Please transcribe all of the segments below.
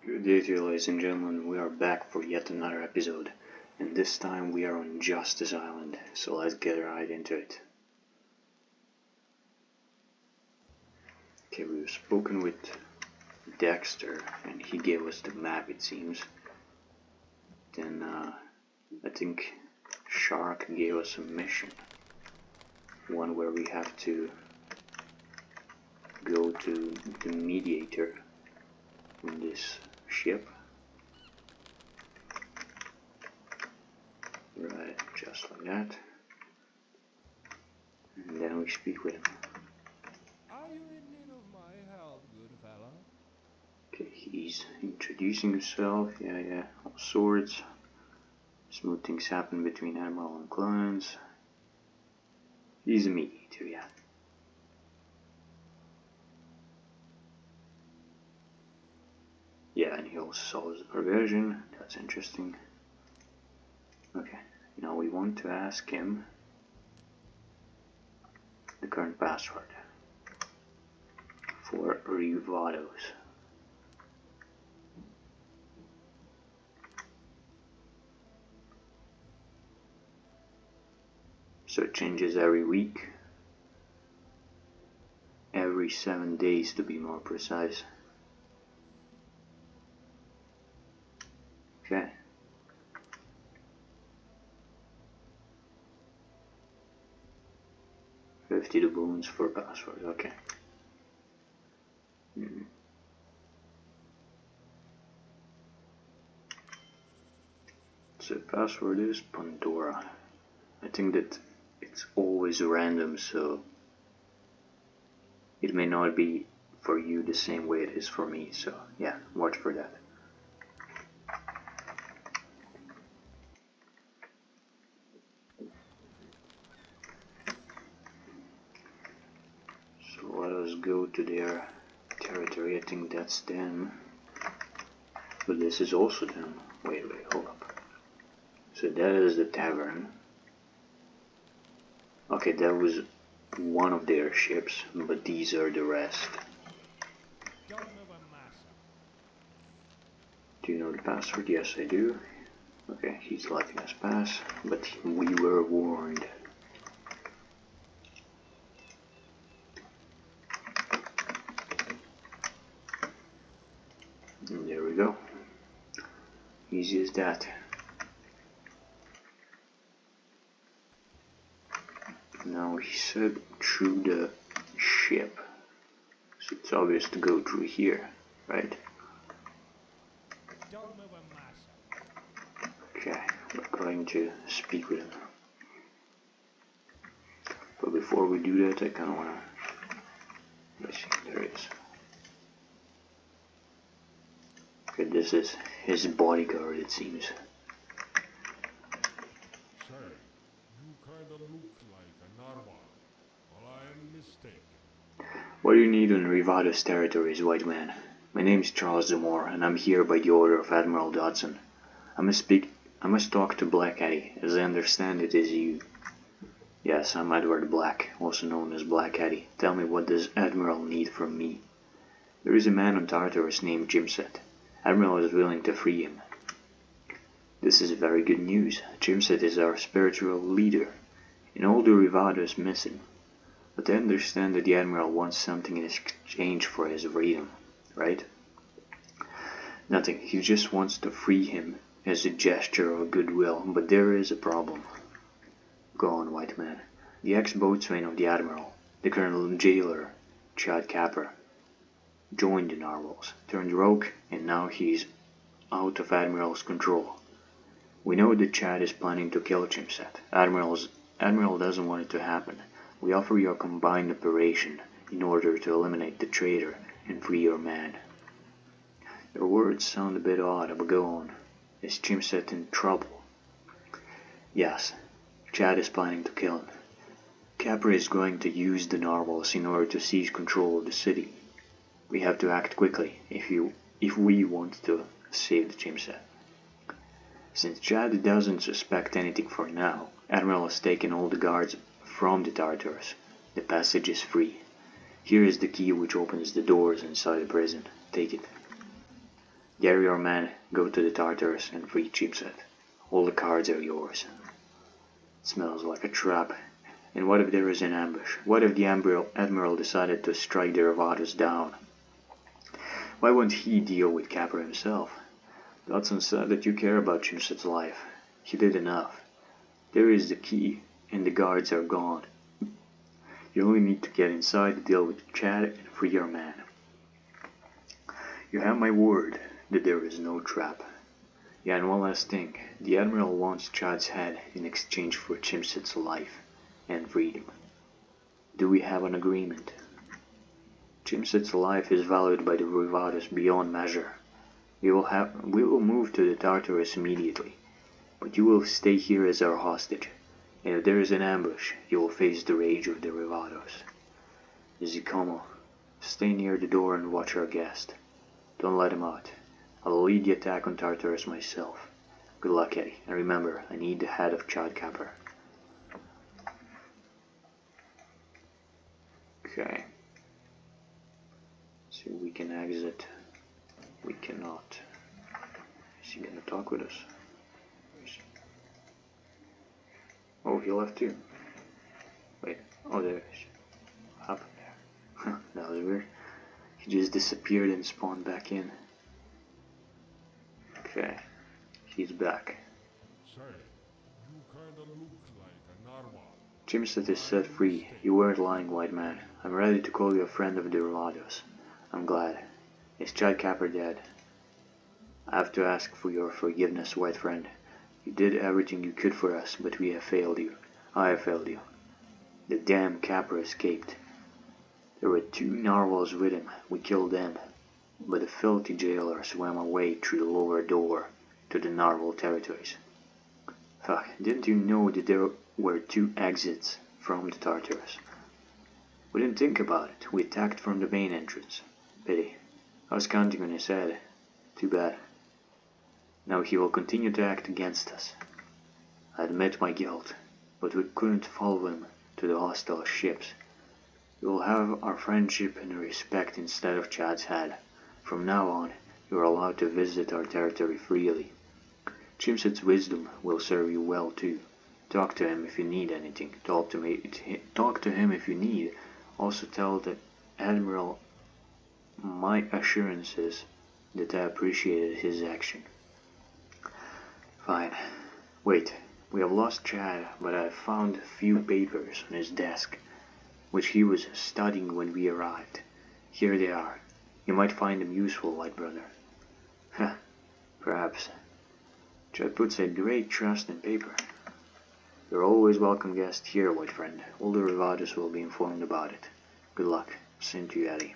Good day to you, ladies and gentlemen. We are back for yet another episode, and this time we are on Justice Island, so let's get right into it. Okay, we've spoken with Dexter, and he gave us the map, it seems. Then, I think Shark gave us a mission. One where we have to go to the mediator in this ship. Right, just like that. And then we speak with him. Are you in need of my help, good fella? Okay, he's introducing himself. Yeah, all sorts. Smooth things happen between Admiral and clients. He's a mediator, yeah. Yeah, and he also solves the perversion. That's interesting. Okay, now we want to ask him the current password for Rivados. So it changes every week, every 7 days to be more precise. Okay. $50 doubloons for password, okay. So password is Pandora. I think that it's always random, so it may not be for you the same way it is for me, so yeah, watch for that. So let us go to their territory. I think that's them, but this is also them. Wait, hold up. So that is the tavern. Okay, that was one of their ships, but these are the rest. Do you know the password? Yes, I do. Okay, he's letting us pass, but we were warned. And there we go. Easy as that. Now he said through the ship, so it's obvious to go through here, right? Okay, we're going to speak with him. But before we do that, I kind of want to... Let's see, there it is. Okay, this is his bodyguard, it seems. Sir, you kinda look like a narwhal. Well, I am mistaken. What do you need on Rivados territories, white man? My name is Charles Zamore, and I'm here by the order of Admiral Dodson. I must talk to Black Eddie. As I understand it is you. Yes, I'm Edward Black, also known as Black Eddie. Tell me, what does Admiral need from me? There is a man on Tartarus named Jimset. Admiral is willing to free him. This is very good news. Jimset is our spiritual leader, and all the Rivados miss him. But I understand that the Admiral wants something in exchange for his freedom, right? Nothing, he just wants to free him as a gesture of goodwill, but there is a problem. Go on, white man. The ex-boatswain of the Admiral, the Colonel Jailer, Chad Capper, joined the Narwhals, turned rogue, and now he's out of Admiral's control. We know that Chad is planning to kill Jimset. Admiral doesn't want it to happen. We offer you a combined operation in order to eliminate the traitor and free your man. Your words sound a bit odd, but go on. Is Jimset in trouble? Yes. Chad is planning to kill him. Capra is going to use the Narwhals in order to seize control of the city. We have to act quickly if we want to save the Jimset. Since Chad doesn't suspect anything for now, Admiral has taken all the guards from the Tartarus. The passage is free. Here is the key which opens the doors inside the prison. Take it. Gather your men, go to the Tartarus, and free Chipset. All the cards are yours. It smells like a trap. And what if there is an ambush? What if the Admiral decided to strike the Revados down? Why won't he deal with Capper himself? Dodson said that you care about Chipset's life. He did enough. There is the key, and the guards are gone. You only need to get inside to deal with Chad and free your man. You have my word that there is no trap. Yeah, and one last thing. The Admiral wants Chad's head in exchange for Chipset's life and freedom. Do we have an agreement? Chipset's life is valued by the Revados beyond measure. We will move to the Tartarus immediately, but you will stay here as our hostage, and if there is an ambush, you will face the rage of the Revados. Zicomo, stay near the door and watch our guest. Don't let him out. I will lead the attack on Tartarus myself. Good luck, Eddie, and remember, I need the head of Chad Capper. Okay. So we can exit. We cannot. Is he gonna talk with us? Oh, he left too. Wait. Oh, there it is. What happened there? That was weird. He just disappeared and spawned back in. Okay. He's back. Say, you kinda look like a narwhal. Chipset is set free. You weren't lying, white man. I'm ready to call you a friend of the Revados. I'm glad. Is Chad Capper dead? I have to ask for your forgiveness, white friend. You did everything you could for us, but we have failed you. I have failed you. The damn Capper escaped. There were 2 narwhals with him. We killed them. But the filthy jailer swam away through the lower door to the narwhal territories. Fuck, didn't you know that there were 2 exits from the Tartarus? We didn't think about it. We attacked from the main entrance. Pity. I was counting on his head. Too bad. Now he will continue to act against us. I admit my guilt, but we couldn't follow him to the hostile ships. We will have our friendship and respect instead of Chad's head. From now on, you are allowed to visit our territory freely. Chipset's wisdom will serve you well too. Talk to him if you need anything. Talk to him if you need. Also tell the Admiral my assurances that I appreciated his action. Fine. Wait, we have lost Chad, but I found a few papers on his desk, which he was studying when we arrived. Here they are. You might find them useful, white brother. Heh, perhaps. Chad puts a great trust in paper. You're always welcome guest here, white friend. All the Revados will be informed about it. Good luck. Same to you, Eddie.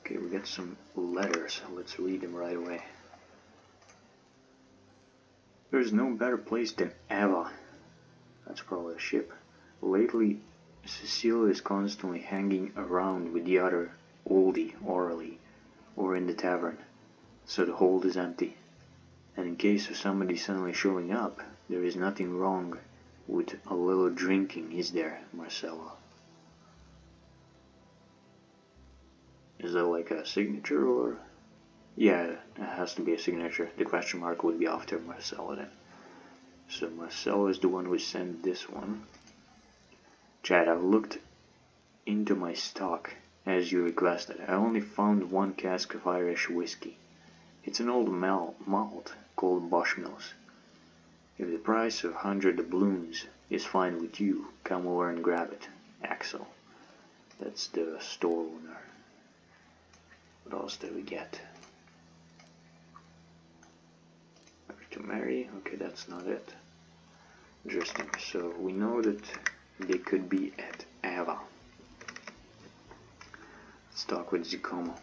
Okay, we got some letters. Let's read them right away. There's no better place than Ava. That's probably a ship. Lately, Cecile is constantly hanging around with the other oldie orally, or in the tavern, so the hold is empty. And in case of somebody suddenly showing up, there is nothing wrong with a little drinking, is there, Marcella? Is that like a signature or? Yeah, it has to be a signature. The question mark would be after Marcella then. So Marcella is the one who sent this one. Chad, I've looked into my stock as you requested. I only found 1 cask of Irish whiskey. It's an old malt called Bushmills. If the price of 100 doubloons is fine with you, come over and grab it. Axel. That's the store owner. What else did we get? To marry? Okay, that's not it. Interesting. So we know that they could be at Ava. Let's talk with Zicomo.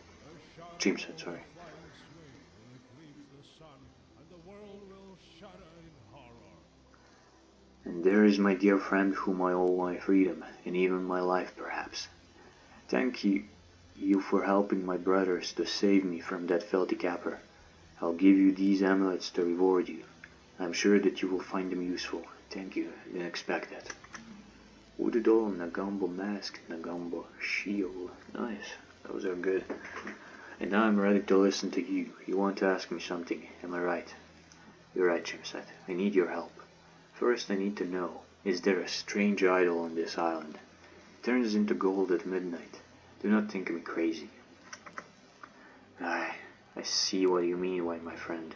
Chipset, sorry. And there is my dear friend whom I owe my freedom, and even my life perhaps. Thank you for helping my brothers to save me from that filthy Capper. I'll give you these amulets to reward you. I'm sure that you will find them useful. Thank you, I didn't expect that. Wooded All, Nagambo Mask, Nagambo Shield. Nice, those are good. And now I'm ready to listen to you. You want to ask me something, am I right? You're right, Chimset. I need your help. First I need to know, is there a strange idol on this island? It turns into gold at midnight. Do not think me crazy. I see what you mean, my friend.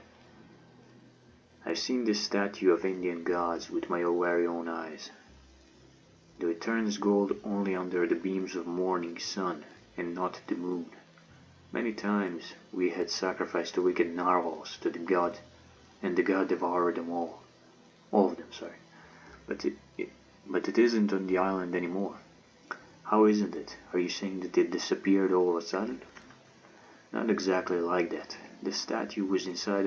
I've seen this statue of Indian gods with my very own eyes. Though it turns gold only under the beams of morning sun, and not the moon. Many times we had sacrificed the wicked narwhals to the god, and the god devoured them all. All of them, sorry. But it isn't on the island anymore. How isn't it? Are you saying that it disappeared all of a sudden? Not exactly like that. The statue was inside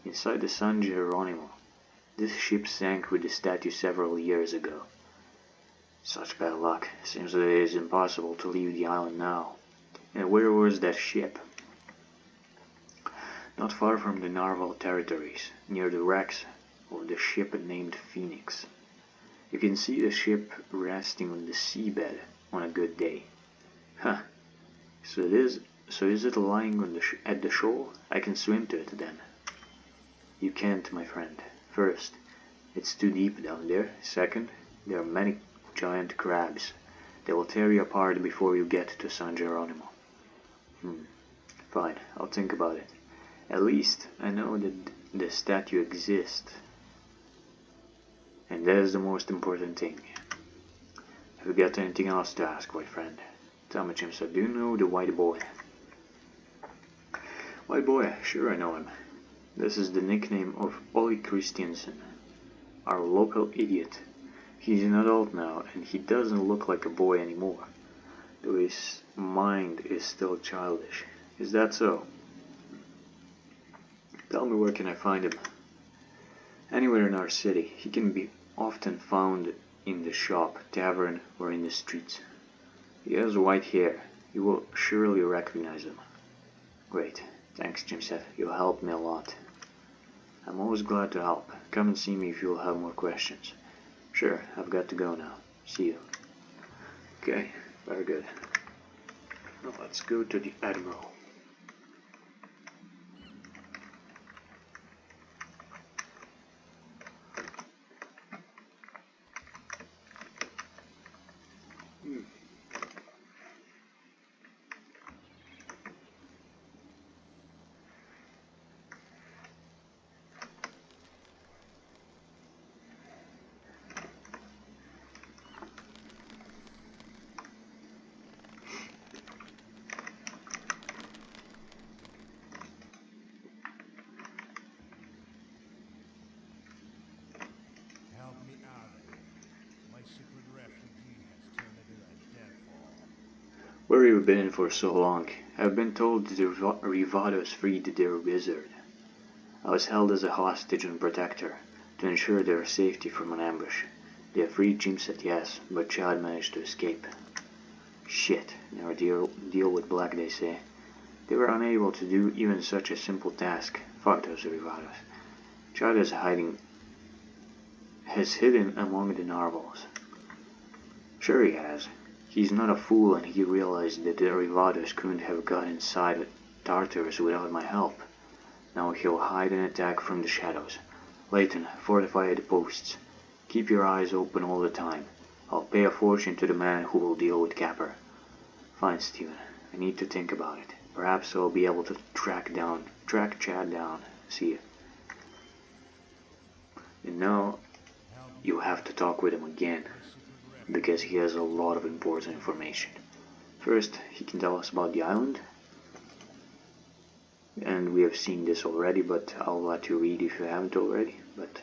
the San Geronimo. This ship sank with the statue several years ago. Such bad luck. Seems that it is impossible to leave the island now. And where was that ship? Not far from the Narwhal territories, near the wrecks of the ship named Phoenix. You can see the ship resting on the seabed on a good day. Huh. So is it lying on at the shore? I can swim to it then. You can't, my friend. First, it's too deep down there. Second, there are many giant crabs. They will tear you apart before you get to San Geronimo. Fine, I'll think about it. At least I know that the statue exists. And that is the most important thing. Have you got anything else to ask, my friend? Tell me, Chimsa, do you know the white boy? White boy, sure I know him. This is the nickname of Ollie Christiansen, our local idiot. He's an adult now, and he doesn't look like a boy anymore, though his mind is still childish. Is that so? Tell me, where can I find him? Anywhere in our city. He can be often found in the shop, tavern, or in the streets. He has white hair. You will surely recognize him. Great. Thanks, Chimset. You'll help me a lot. I'm always glad to help. Come and see me if you'll have more questions. Sure, I've got to go now. See you. Okay, very good. Now let's go to the Admiral. Where have you been for so long? I've been told that the Rivados freed their wizard. I was held as a hostage and protector, to ensure their safety from an ambush. They have freed Chimset, yes, but Chad managed to escape. Shit, never deal with black, they say. They were unable to do even such a simple task. Fuck those Rivados. Chad has hidden among the narwhals. Sure he has. He's not a fool, and he realized that the Rivados couldn't have got inside Tartarus without my help. Now he'll hide and attack from the shadows. Layton, fortify the posts. Keep your eyes open all the time. I'll pay a fortune to the man who will deal with Capper. Fine, Steven. I need to think about it. Perhaps I'll be able to track Chad down. See you. And now you have to talk with him again, because he has a lot of important information. First, he can tell us about the island, and we have seen this already, but I'll let you read if you haven't already. But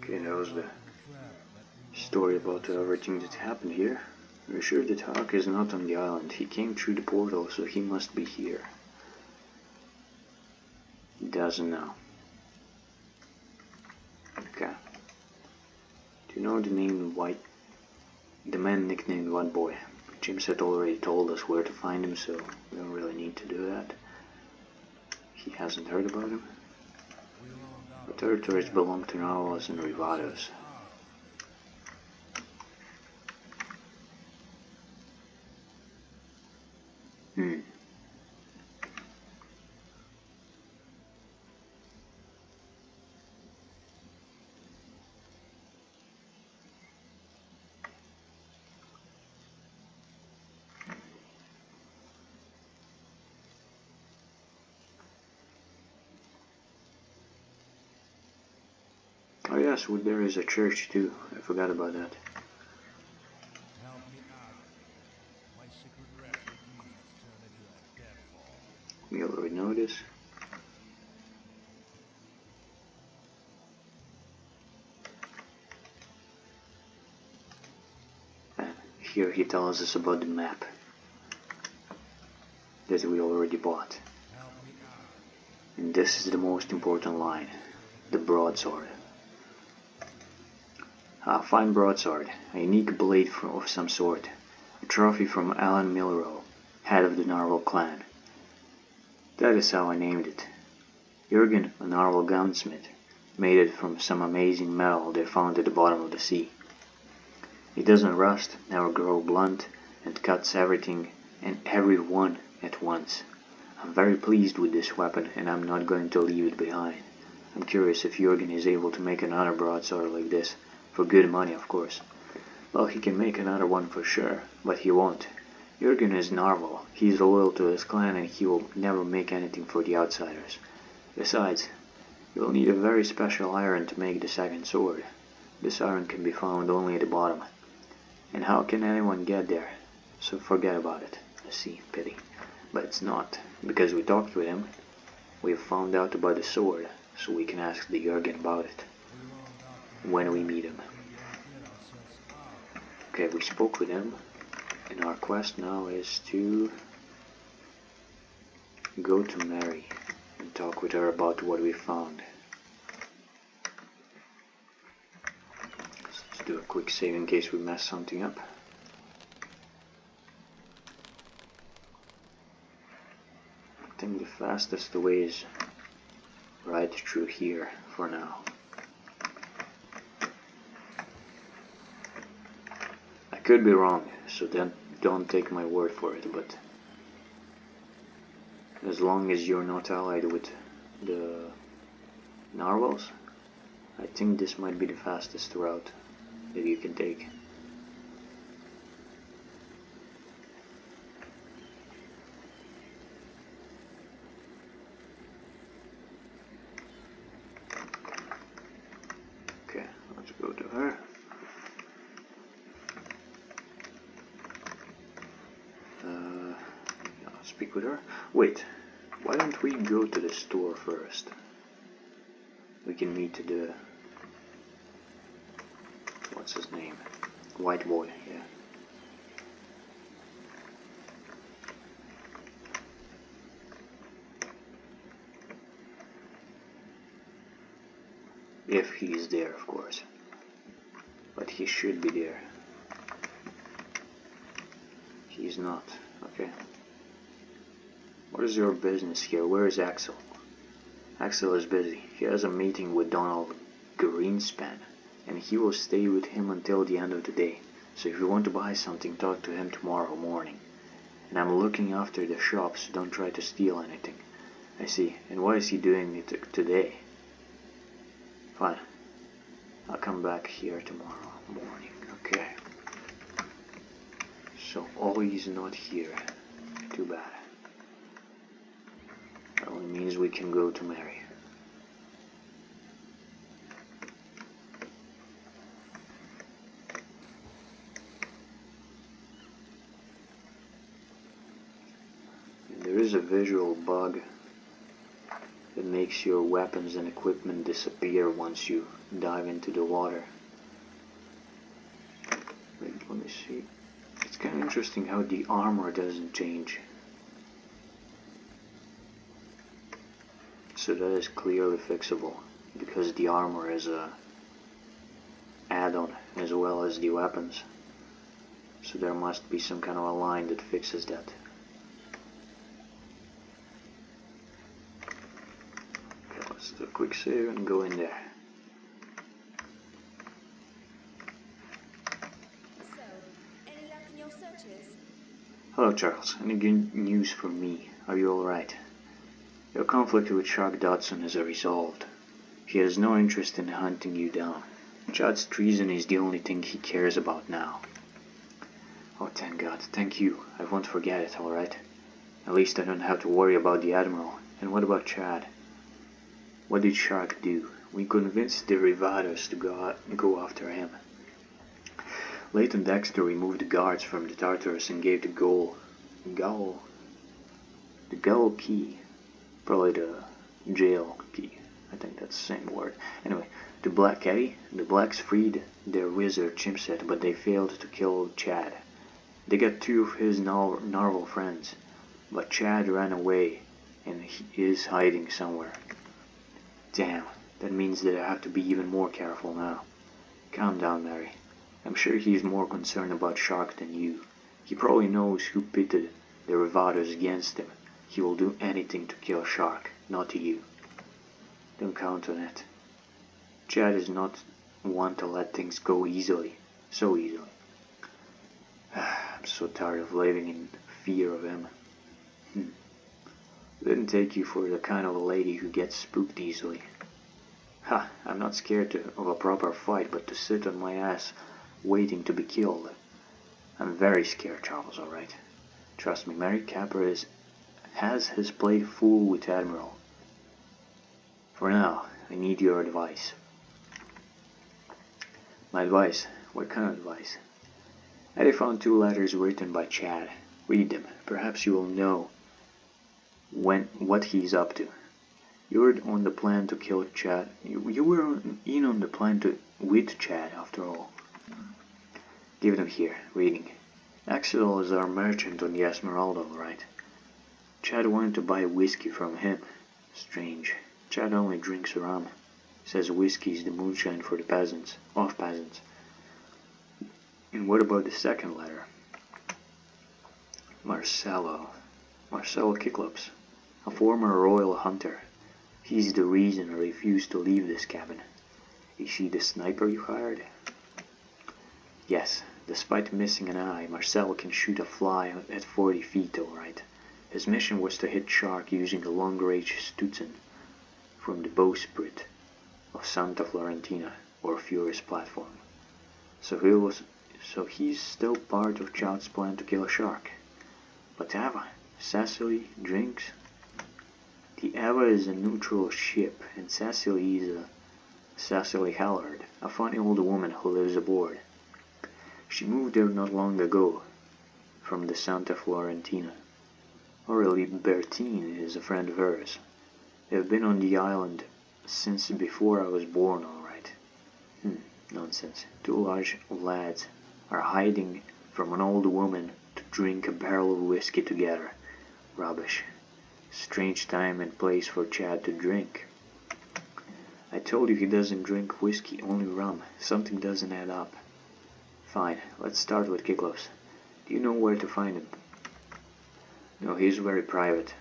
Okay, that was the story about everything that happened here. We're sure that Hawk is not on the island. He came through the portal, so he must be here. He doesn't know. Okay. Do you know the name White? The man nicknamed White Boy. James had already told us where to find him, so we don't really need to do that. He hasn't heard about him. The territories belong to Narwhals and Rivados. Oh yes, there is a church too. I forgot about that. Help me out. My secret refuge turned into a deadfall. We already know this. And here he tells us about the map that we already bought. Help me out. And this is the most important line. The broadsword. A fine broadsword, a unique blade of some sort, a trophy from Alan Milrow, head of the Narwhal clan. That is how I named it. Jürgen, a Narwhal gunsmith, made it from some amazing metal they found at the bottom of the sea. It doesn't rust, never grow blunt, and cuts everything and everyone at once. I'm very pleased with this weapon, and I'm not going to leave it behind. I'm curious if Jürgen is able to make another broadsword like this. For good money, of course. Well, he can make another one for sure, but he won't. Jürgen is Narwhal. He's loyal to his clan and he will never make anything for the outsiders. Besides, you'll need a very special iron to make the second sword. This iron can be found only at the bottom. And how can anyone get there? So forget about it. I see, pity. But it's not, because we talked with him. We have found out about the sword, so we can ask the Jürgen about it when we meet him. Okay, we spoke with him, and our quest now is to go to Mary and talk with her about what we found. Let's do a quick save in case we mess something up. I think the fastest way is right through here for now. Could be wrong, so then don't take my word for it, but as long as you're not allied with the Narwhals, I think this might be the fastest route that you can take. Okay, let's go to her. Speak with her. Wait, why don't we go to the store first? We can meet the... what's his name? White Boy, yeah. If he's there, of course. But he should be there. He's not. Okay. What is your business here? Where is Axel? Axel is busy. He has a meeting with Donald Greenspan, and he will stay with him until the end of the day. So if you want to buy something, talk to him tomorrow morning. And I'm looking after the shop, so don't try to steal anything. I see. And why is he doing it today? Fine. I'll come back here tomorrow morning. Okay. So Ollie's not here. Too bad. That only means we can go to Mary. And there is a visual bug that that makes your weapons and equipment disappear once you dive into the water. Wait, let me see. It's kind of interesting how the armor doesn't change. So that is clearly fixable, because the armor is a add-on as well as the weapons. So there must be some kind of a line that fixes that. Okay, let's do a quick save and go in there. So, any luck in your searches? Hello Charles, any good news for me? Are you alright? Your conflict with Shark Dodson is resolved. He has no interest in hunting you down. Chad's treason is the only thing he cares about now. Oh, thank God, thank you. I won't forget it, alright? At least I don't have to worry about the Admiral. And what about Chad? What did Shark do? We convinced the Rivados to go after him. Leighton Dexter removed the guards from the Tartarus and gave the Gaul key. Probably the jail key. I think that's the same word. Anyway, to Black Eddie, the Blacks freed their wizard Chimset, but they failed to kill Chad. They got 2 of his Narwhal friends, but Chad ran away and he is hiding somewhere. Damn, that means that I have to be even more careful now. Calm down, Mary. I'm sure he's more concerned about Shark than you. He probably knows who pitted the Rivados against him. He will do anything to kill Shark, not you. Don't count on it. Chad is not one to let things go easily, so easily. I'm so tired of living in fear of him. Didn't take you for the kind of a lady who gets spooked easily. Ha, I'm not scared of a proper fight, but to sit on my ass waiting to be killed. I'm very scared, Charles, alright? Trust me, Mary Capper has his plate full with Admiral. For now, I need your advice. My advice? What kind of advice? I found 2 letters written by Chad. Read them. Perhaps you will know what he's up to. You were on the plan to kill Chad. You were in on the plan with Chad, after all. Give them here. Reading. Axel is our merchant on the Esmeralda, right? Chad wanted to buy whiskey from him. Strange. Chad only drinks rum. Says whiskey is the moonshine for the peasants. Of peasants. And what about the second letter? Marcelo Kiklops. A former royal hunter. He's the reason I refused to leave this cabin. Is she the sniper you hired? Yes. Despite missing an eye, Marcel can shoot a fly at 40 feet, alright. His mission was to hit Shark using a long-range Stutzen from the bowsprit of Santa Florentina, or Furious platform. So he's still part of Chad's plan to kill Shark. But Ava, Cecily, drinks? The Ava is a neutral ship, and Cecily is a Cecily Hallard, a funny old woman who lives aboard. She moved there not long ago, from the Santa Florentina. Aurélie Bertine is a friend of hers. They've been on the island since before I was born, alright. Nonsense. 2 large lads are hiding from an old woman to drink a barrel of whiskey together. Rubbish. Strange time and place for Chad to drink. I told you he doesn't drink whiskey, only rum. Something doesn't add up. Fine, let's start with Kiklos. Do you know where to find him? No, he's very private.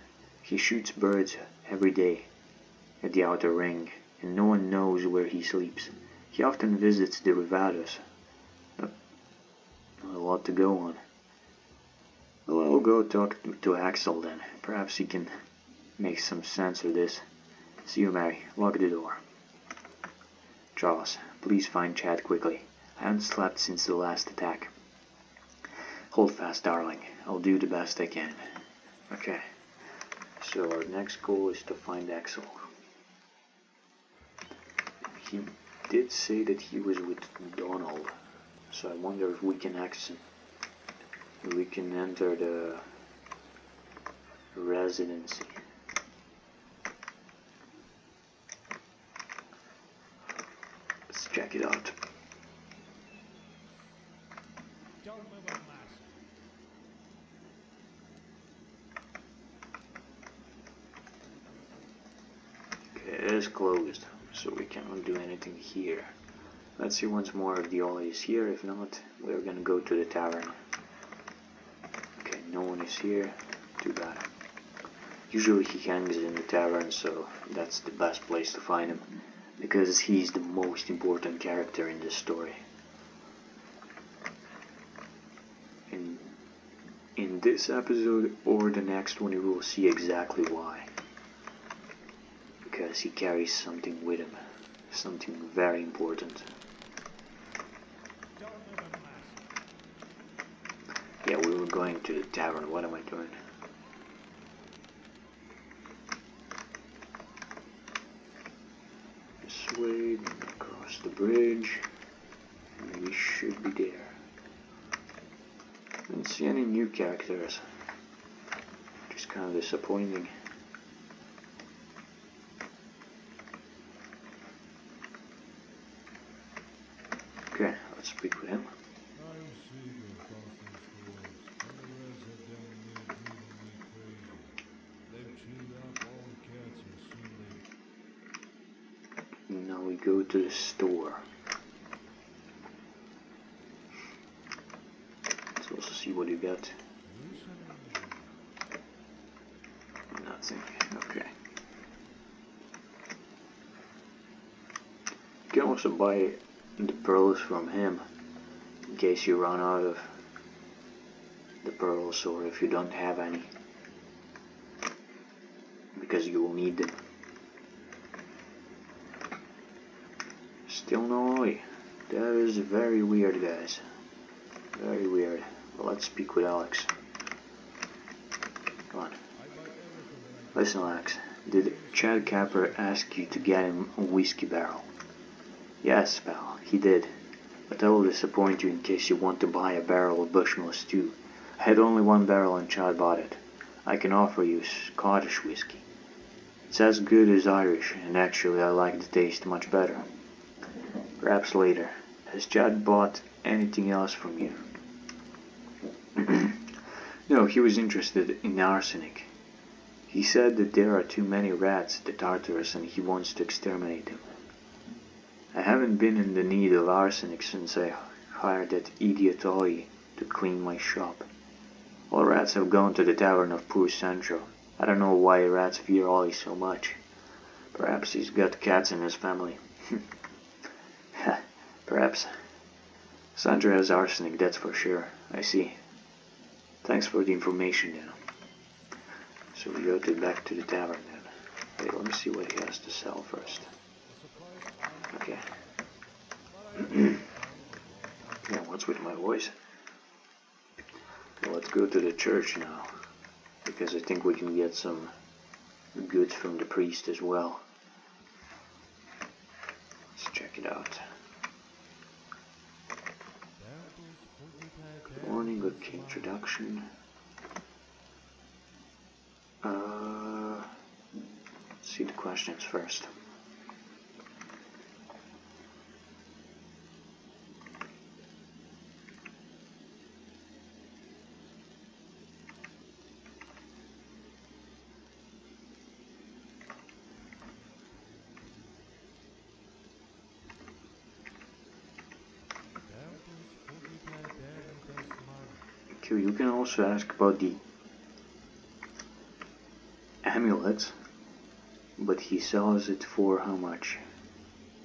He shoots birds every day at the outer ring, and no one knows where he sleeps. He often visits the Rivados. A lot to go on. Well, I'll go talk to Axel then. Perhaps he can make some sense of this. See you, Mary. Lock the door. Charles, please find Chad quickly. I haven't slept since the last attack. Hold fast, darling. I'll do the best I can. Okay. So our next goal is to find Axel. He did say that he was with Donald. So I wonder if we can enter the residency. Let's check it out. Don't move a muscle. Okay, it is closed, so we cannot do anything here. Let's see once more if the Ollie is here. If not, we're gonna go to the tavern. Okay, no one is here. Too bad. Usually he hangs in the tavern, so that's the best place to find him, because he's the most important character in this story. In this episode or the next one, you will see exactly why. Because he carries something with him, something very important. Don't move a muscle. Yeah, we were going to the tavern. What am I doing? This way, then across the bridge, and we should be there. I don't see any new characters, which is kind of disappointing. Okay, let's speak with him. I'm sick of constant storms, and the rest of them near driving me crazy. They've chewed up all the cats and soon they... Now we go to the store. Let's also see what you got. Nothing. Okay. You can also buy the pearls from him in case you run out of the pearls, or if you don't have any, because you will need them. Still no Ollie. That is very weird, guys. Very weird. But let's speak with Alex. Come on. Listen, Alex. Did Chad Capper ask you to get him a whiskey barrel? Yes, pal, he did. But I will disappoint you in case you want to buy a barrel of Bushmill stew. I had only one barrel and Chad bought it. I can offer you Scottish whiskey. It's as good as Irish, and actually I like the taste much better. Perhaps later. Has Chad bought anything else from you? No, he was interested in arsenic. He said that there are too many rats at the Tartarus and he wants to exterminate them. I haven't been in the need of arsenic since I hired that idiot Ollie to clean my shop. All rats have gone to the tavern of poor Sancho. I don't know why rats fear Ollie so much. Perhaps he's got cats in his family. Perhaps. Sancho has arsenic, that's for sure. I see. Thanks for the information, then. So we go back to the tavern then. Wait, let me see what he has to sell first. Okay. Yeah, what's with my voice? Well, let's go to the church now, because I think we can get some goods from the priest as well. Let's check it out. Warning, good introduction. Let's see the questions first. Okay, you can also ask about the amulet, but he sells it for how much?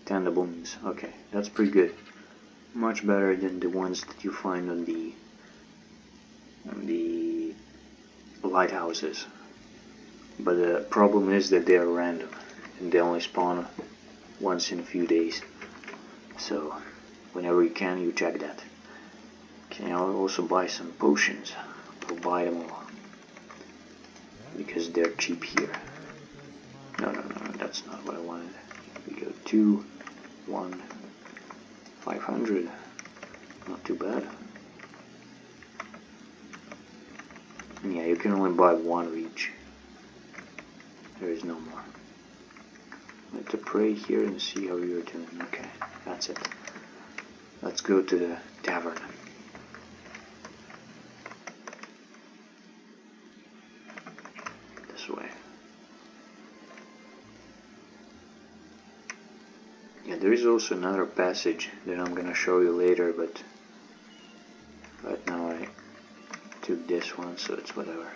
10 doubloons. Okay, that's pretty good. Much better than the ones that you find on the lighthouses. But the problem is that they are random and they only spawn once in a few days. So whenever you can, you check that. Okay, I'll also buy some potions. I'll buy them all because they're cheap here. No, that's not what I wanted. We go 2, 1, 500. Not too bad. Yeah, you can only buy one of each. There is no more. Let to pray here and see how you're doing. Okay, that's it. Let's go to the tavern. This way. Yeah, there is also another passage that I'm gonna show you later, but right now I took this one, so it's whatever.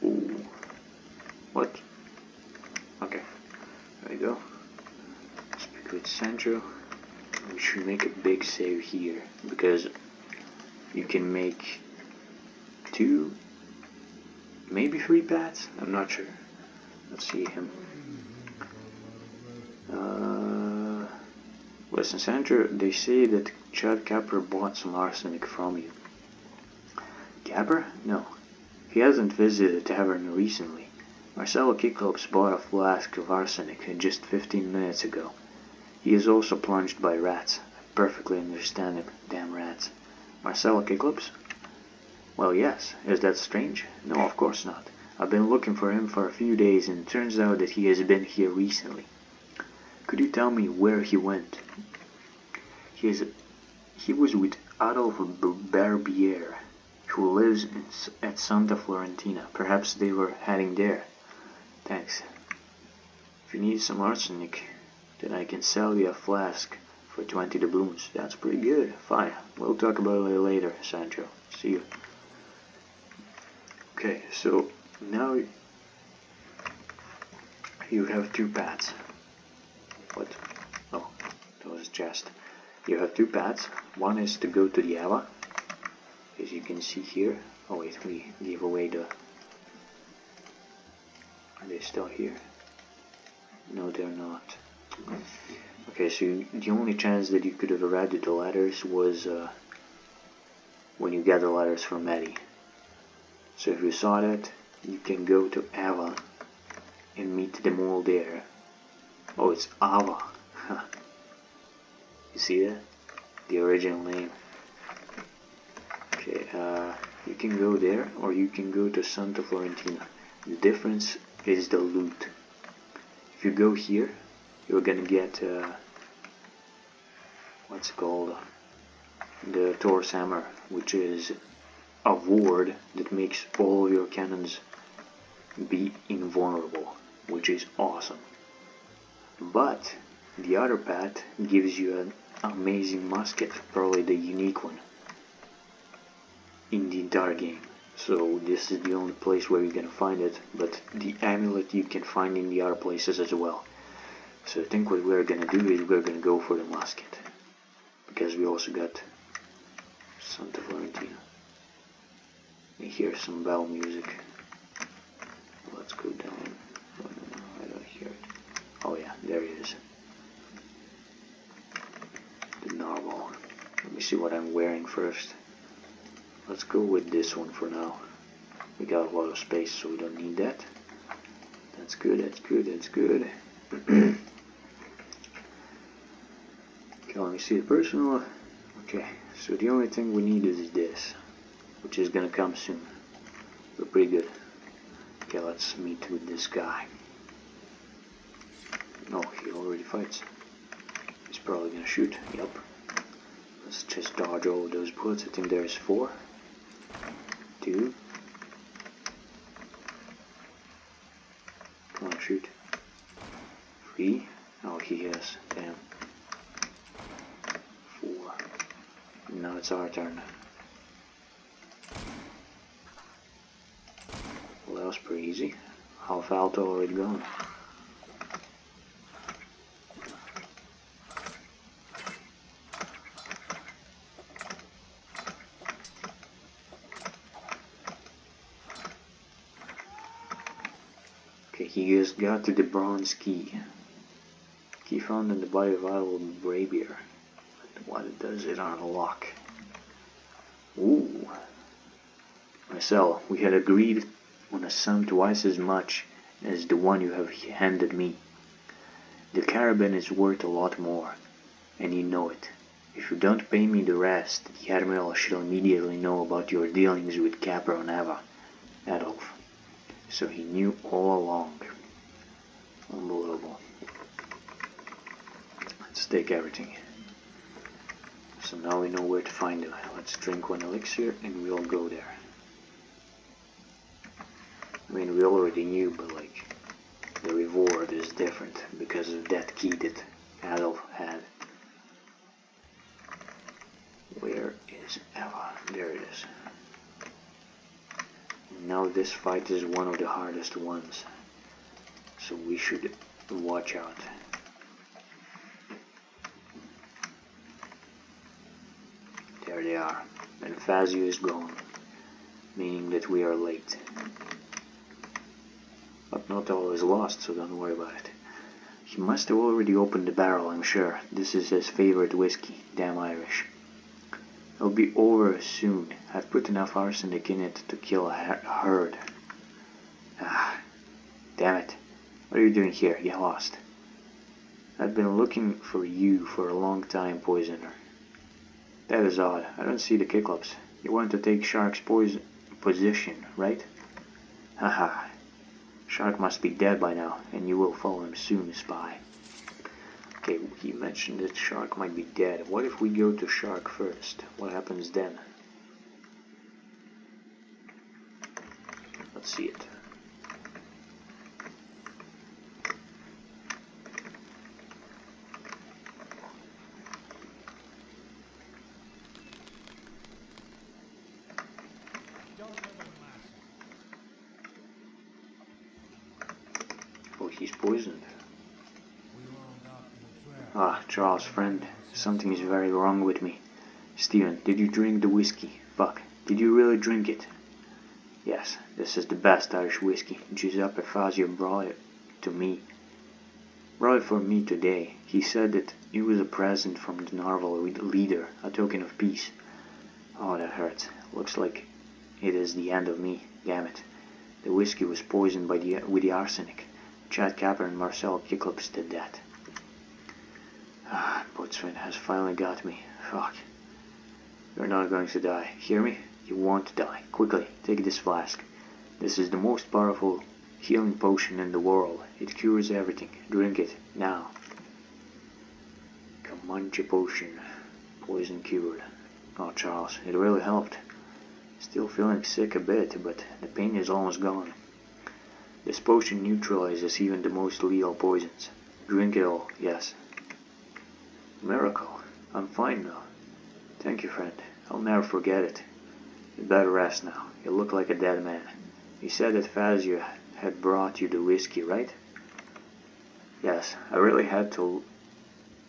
Ooh. What? Okay, there we go. Speak with Sancho. We should make a big save here, because you can make 2, maybe 3 paths? I'm not sure. Let's see him. Listen, Sandra, they say that Chad Capper bought some arsenic from you. Capper? No. He hasn't visited the tavern recently. Marcelo Kiklops bought a flask of arsenic just 15 minutes ago. He is also plunged by rats. I perfectly understand him. Damn rats. Marcelo Kiklops? Well, yes. Is that strange? No, of course not. I've been looking for him for a few days, and it turns out that he has been here recently. Could you tell me where he went? He was with Adolf Barbier, who lives at Santa Florentina. Perhaps they were heading there. Thanks. If you need some arsenic, then I can sell you a flask for 20 doubloons. That's pretty good. Fine. We'll talk about it later, Sancho. See you. Okay, so now you have 2 paths. What? Oh, that was a chest. You have 2 paths. One is to go to the Ava, as you can see here. Oh wait, we gave away the... Are they still here? No, they're not. Okay, so the only chance that you could have read the letters was when you get the letters from Eddie. So if you saw that, you can go to Ava and meet them all there. Oh, it's Ava. You see that? The original name. Okay, you can go there, or you can go to Santa Florentina. The difference is the loot. If you go here, you're gonna get what's it called? The Thor's Hammer, which is a ward that makes all of your cannons be invulnerable, which is awesome. But the other path gives you an amazing musket, probably the unique one in the entire game. So this is the only place where you're gonna find it, but the amulet you can find in the other places as well. So I think what we're gonna do is we're gonna go for the musket, because we also got Santa Florentina. And here's some bell music. Let's go down. Oh, no, I don't hear it. Oh yeah, there it is. The narwhal. Let me see what I'm wearing first. Let's go with this one for now. We got a lot of space, so we don't need that. That's good, that's good, that's good. Okay, let me see the personal. Okay, so the only thing we need is this, which is gonna come soon. We're pretty good. Okay, let's meet with this guy. No, he already fights. He's probably gonna shoot. Yep. Let's just dodge all of those bullets. I think there's 4. 2. Come on, shoot. 3. Oh, he has. Damn. 4. Now it's our turn. Well, that was pretty easy. Half alto already gone. Okay, he just got to the bronze key. Key found in the body of Idol Brabier. What does it unlock? Ooh. Marcel, we had agreed on a sum twice as much as the one you have handed me. The caravan is worth a lot more, and you know it. If you don't pay me the rest, the Admiral shall immediately know about your dealings with Capra Neva, Adolf. So he knew all along. Unbelievable. Let's take everything. So now we know where to find them. Let's drink one elixir and we'll go there. I mean, we already knew, but like, the reward is different because of that key that Adolf had. Where is Eva? There it is. Now this fight is one of the hardest ones, so we should watch out. There they are, and Fazio is gone, meaning that we are late. But not all is lost, so don't worry about it. He must have already opened the barrel, I'm sure. This is his favorite whiskey, damn Irish. It'll be over soon. I've put enough arsenic in it to kill a herd. Ah, damn it. What are you doing here? Get lost. I've been looking for you for a long time, poisoner. That is odd. I don't see the Cyclops. You want to take Shark's position, right? Haha. Shark must be dead by now, and you will follow him soon, spy. Okay, he mentioned that Shark might be dead. What if we go to Shark first? What happens then? Let's see it. Oh, he's poisoned. Ah, Charles, friend, something is very wrong with me. Steven, did you drink the whiskey? Fuck, did you really drink it? Yes, this is the best Irish whiskey. Giuseppe Fazio brought it to me. Brought it for me today. He said that it was a present from the Narval leader, a token of peace. Oh, that hurts. Looks like it is the end of me. Damn it. The whiskey was poisoned with the arsenic. Chad Capper and Marcel Cyclops did that. Ah, Boatswain has finally got me. Fuck. You're not going to die. Hear me? You won't die. Quickly, take this flask. This is the most powerful healing potion in the world. It cures everything. Drink it, now. Comanche potion. Poison cured. Oh, Charles, it really helped. Still feeling sick a bit, but the pain is almost gone. This potion neutralizes even the most lethal poisons. Drink it all, yes. Miracle. I'm fine now. Thank you, friend. I'll never forget it. You better rest now. You look like a dead man. You said that Fazio had brought you the whiskey, right? Yes, I really had to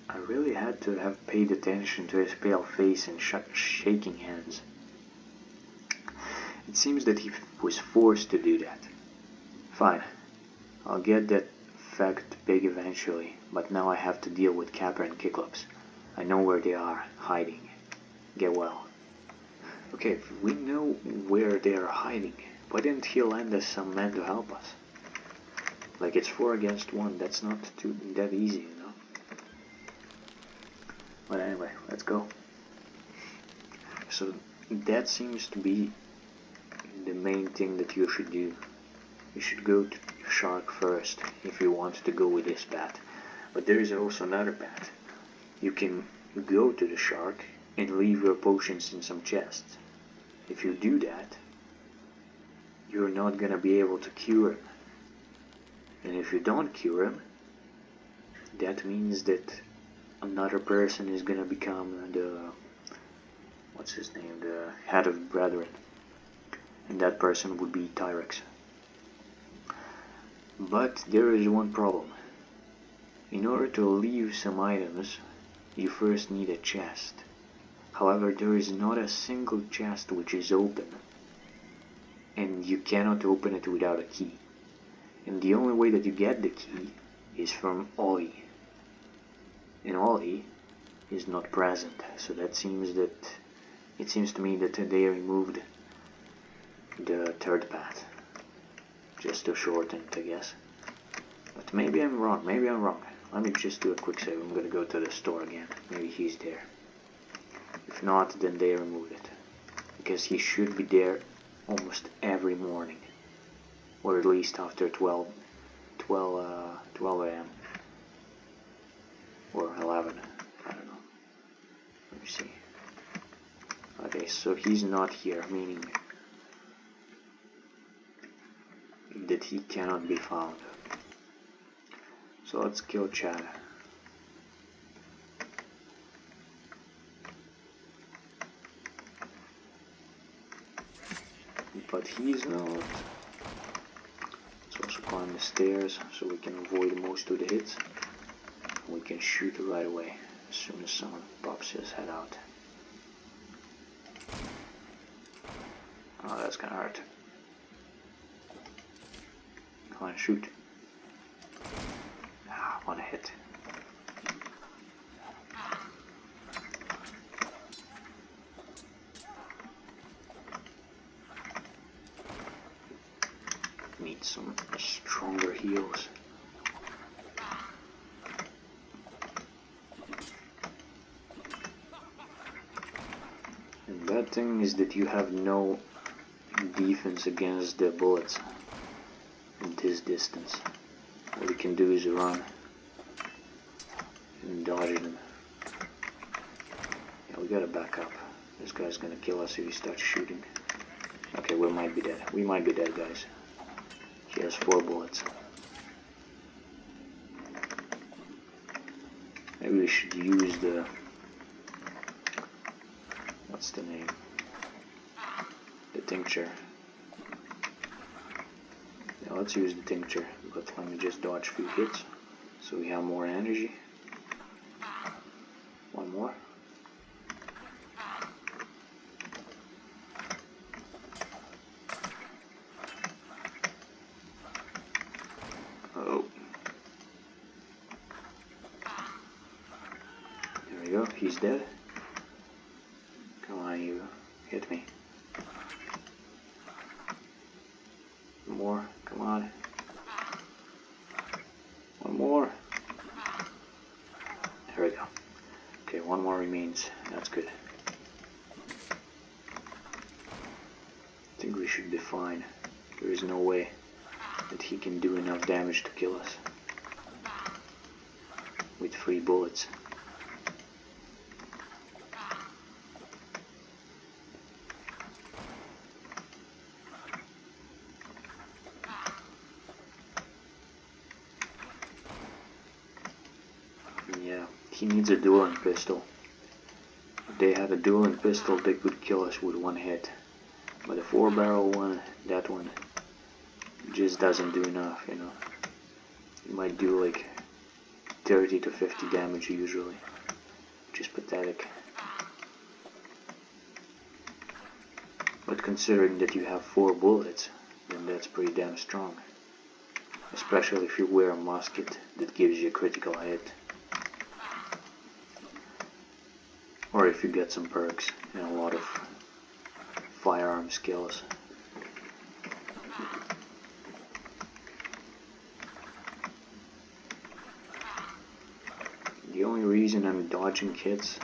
have paid attention to his pale face and shaking hands. It seems that he was forced to do that. Fine. I'll get that fact big eventually, but now I have to deal with Capra and Cyclops. I know where they are, hiding. Get well. Okay, if we know where they are hiding, why didn't he lend us some men to help us? Like, it's 4 against 1, that's not that easy, you know? But anyway, let's go. So, that seems to be the main thing that you should do. You should go to Shark first, if you want to go with this path. But there is also another path. You can go to the Shark and leave your potions in some chests. If you do that, you're not gonna be able to cure him. And if you don't cure him, that means that another person is gonna become the, what's his name, the head of Brethren. And that person would be Tyrex. But there is one problem. In order to leave some items, you first need a chest. However, there is not a single chest which is open, and you cannot open it without a key. And the only way that you get the key is from Ollie. And Ollie is not present, so it seems to me that they removed the third path. Just to shorten it, I guess. But maybe I'm wrong, Let me just do a quick save. I'm gonna go to the store again. Maybe he's there. If not, then they removed it. Because he should be there almost every morning. Or at least after 12 a.m. Or 11. I don't know. Let me see. Okay, so he's not here, meaning that he cannot be found. So let's kill Chad. But he's not. Let's also climb the stairs so we can avoid most of the hits. We can shoot right away as soon as someone pops his head out. Oh, that's gonna hurt. Come on, shoot. Ah, one hit. Need some stronger heals. And bad thing is that you have no defense against the bullets at this distance. All you can do is run and dodge them. Yeah, we gotta back up. This guy's gonna kill us if he starts shooting. Okay, we might be dead. We might be dead, guys. He has 4 bullets. Maybe we should use the... what's the name? The tincture. Yeah, let's use the tincture, but let me just dodge a few hits so we have more energy. One more. Oh. There we go, he's dead. Come on, you. Hit me. More, come on. One more. There we go. Okay, one more remains. That's good. I think we should be fine. There is no way that he can do enough damage to kill us with 3 bullets. Yeah, he needs a dueling pistol. If they had a dueling pistol, they could kill us with 1 hit. But the 4-barrel one, that one, just doesn't do enough, you know. It might do like 30 to 50 damage usually, which is pathetic. But considering that you have 4 bullets, then that's pretty damn strong. Especially if you wear a musket that gives you a critical hit. Or if you get some perks and a lot of firearm skills. The only reason I'm dodging hits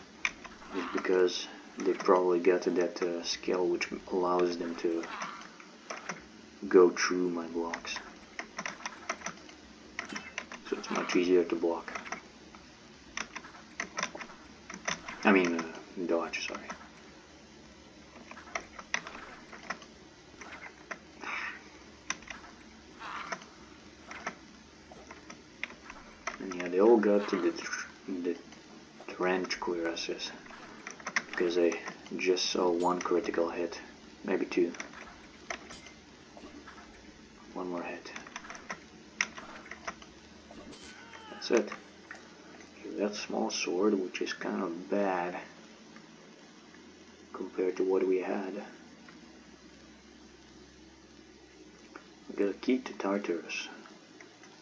is because they probably got that skill which allows them to go through my blocks. So it's much easier to block. I mean, dodge, sorry. And yeah, they all got to the trench cuirasses because I just saw 1 critical hit, maybe 2. 1 more hit. That's it. That small sword, which is kind of bad compared to what we had. We got a key to Tartarus,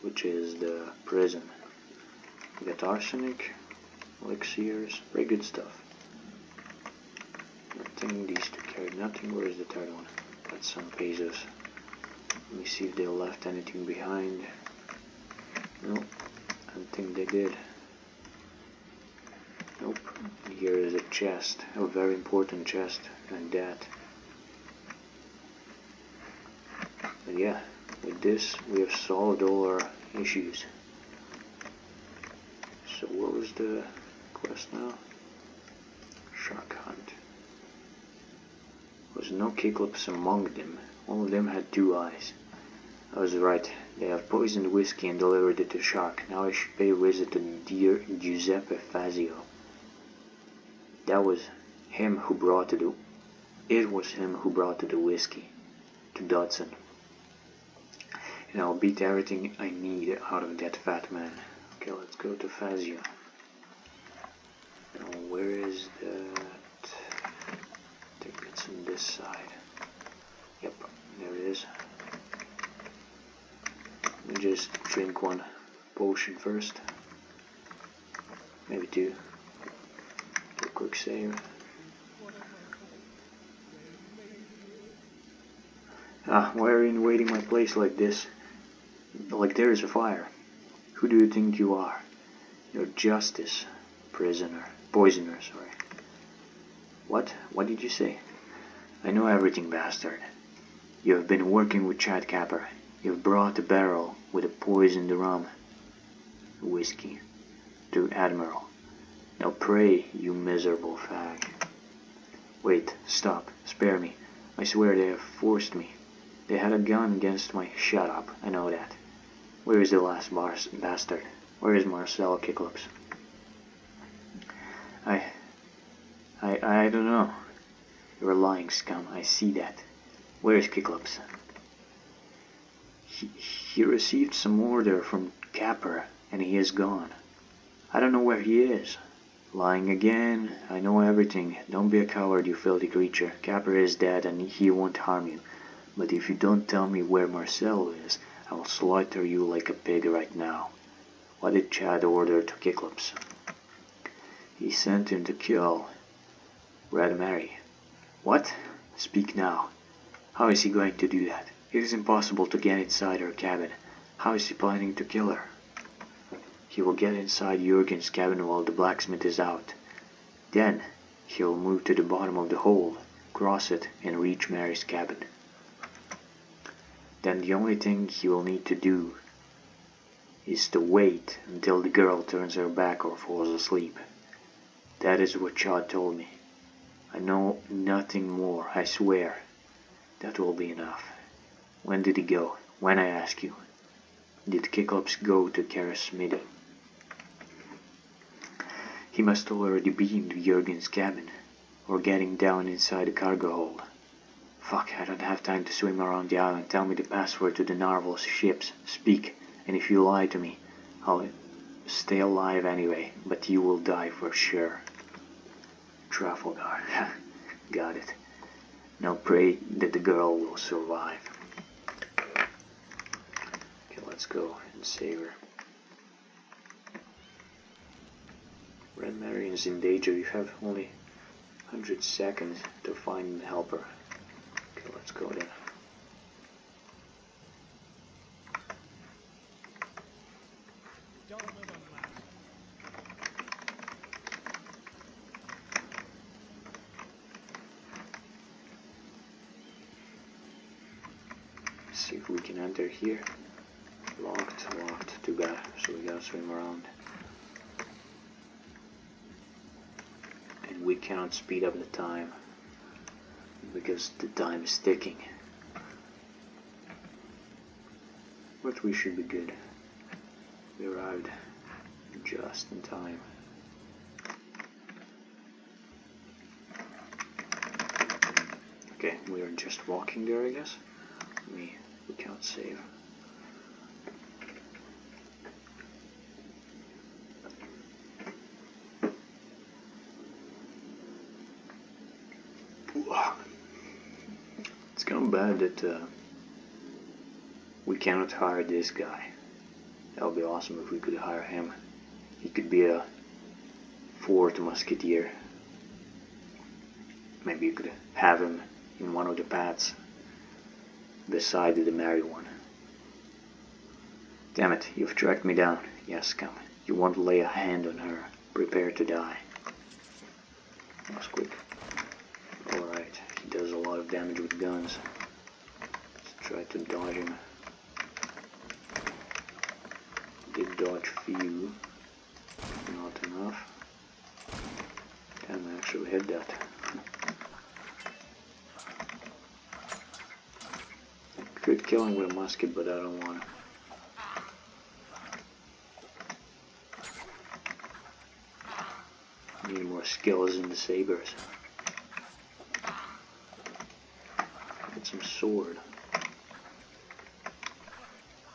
which is the prison. We got arsenic, elixirs, very good stuff. Nothing, these 2 carried nothing. Where is the 3rd one? Got some pesos. Let me see if they left anything behind. No, I don't think they did. Nope. Here is a chest, a very important chest, and that. But yeah, with this we have solved all our issues. So what was the quest now? Shark hunt. There was no Cyclops among them. All of them had 2 eyes. I was right. They have poisoned whiskey and delivered it to Shark. Now I should pay a visit to dear Giuseppe Fazio. That was him who brought the whiskey to Dodson. And I'll beat everything I need out of that fat man. Okay, let's go to Fazio. Now, where is that? I think it's on this side. Yep, there it is. Let me just drink 1 potion first. Maybe 2. Do a quick save. Why are you invading my place like this? Like there is a fire. Who do you think you are? You're Justice, poisoner, sorry. What? What did you say? I know everything, bastard. You have been working with Chad Kapper. You've brought a barrel with a poisoned rum, whiskey, to Admiral. Now pray, you miserable fag. Wait, stop, spare me. I swear they have forced me. They had a gun against my— Shut up, I know that. Where is the last bastard? Where is Marcel Cyclops? I don't know. You're a lying scum, I see that. Where is Cyclops? He received some order from Kapper, and he is gone. I don't know where he is. Lying again. I know everything. Don't be a coward, you filthy creature. Kapper is dead, and he won't harm you. But if you don't tell me where Marcel is, I will slaughter you like a pig right now. What did Chad order to Cyclops? He sent him to kill Red Mary. What? Speak now. How is he going to do that? It is impossible to get inside her cabin. How is he planning to kill her? He will get inside Jurgen's cabin while the blacksmith is out. Then he'll move to the bottom of the hold, cross it, and reach Mary's cabin. Then the only thing he will need to do is to wait until the girl turns her back or falls asleep. That is what Chad told me. I know nothing more, I swear. That will be enough. When did he go? When, I ask you? Did Cyclops go to Karasmida? He must already be in Jurgen's cabin, or getting down inside the cargo hold. Fuck, I don't have time to swim around the island. Tell me the password to the Narwhal's ships. Speak, and if you lie to me, I'll stay alive anyway, but you will die for sure. Trafalgar. Got it. Now pray that the girl will survive. Okay, let's go and save her. Red Mary is in danger. You have only 100 seconds to find and help her. Okay, let's go then. See if we can enter here. Locked, too bad. So we gotta swim around. And we cannot speed up the time because the time is ticking. But we should be good. We arrived just in time. Okay, we are just walking there, I guess. We can't save. It's kind of bad that we cannot hire this guy. That would be awesome if we could hire him. He could be a fourth musketeer. Maybe you could have him in one of the paths beside the Mary one. Damn it, you've tracked me down. Yes, come. You won't lay a hand on her. Prepare to die. That was quick. Alright, he does a lot of damage with guns. Let's try to dodge him. Did dodge few. Not enough. Damn, I actually hit that. Could kill him with a musket, but I don't want to. Need more skills in the sabers. Get some sword.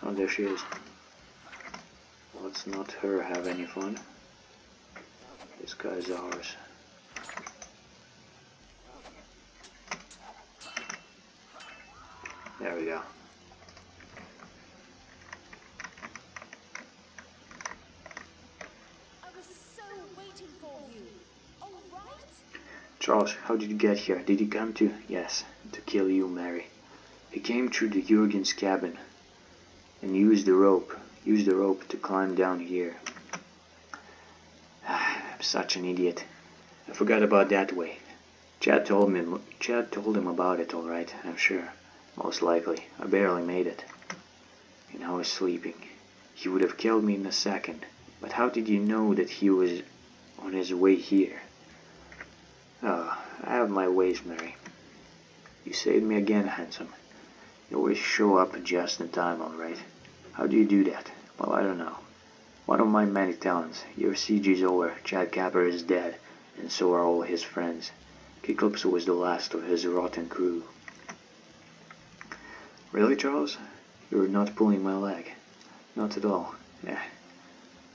Oh, there she is. Let's not her have any fun. This guy's ours. There we go. I was so waiting for you. All right? Charles, how did you get here? Did he come to... Yes, to kill you, Mary. He came through the Jurgen's cabin and used the rope to climb down here. I'm such an idiot. I forgot about that way. Chad told him about it, alright, I'm sure. Most likely. I barely made it. And I was sleeping. He would have killed me in a second. But how did you know that he was on his way here? Oh, I have my ways, Mary. You saved me again, handsome. You always show up just in time, alright. How do you do that? Well, I don't know. One of my many talents. Your siege is over, Chad Capper is dead, and so are all his friends. Cyclops was the last of his rotten crew. Really, Charles? You're not pulling my leg. Not at all.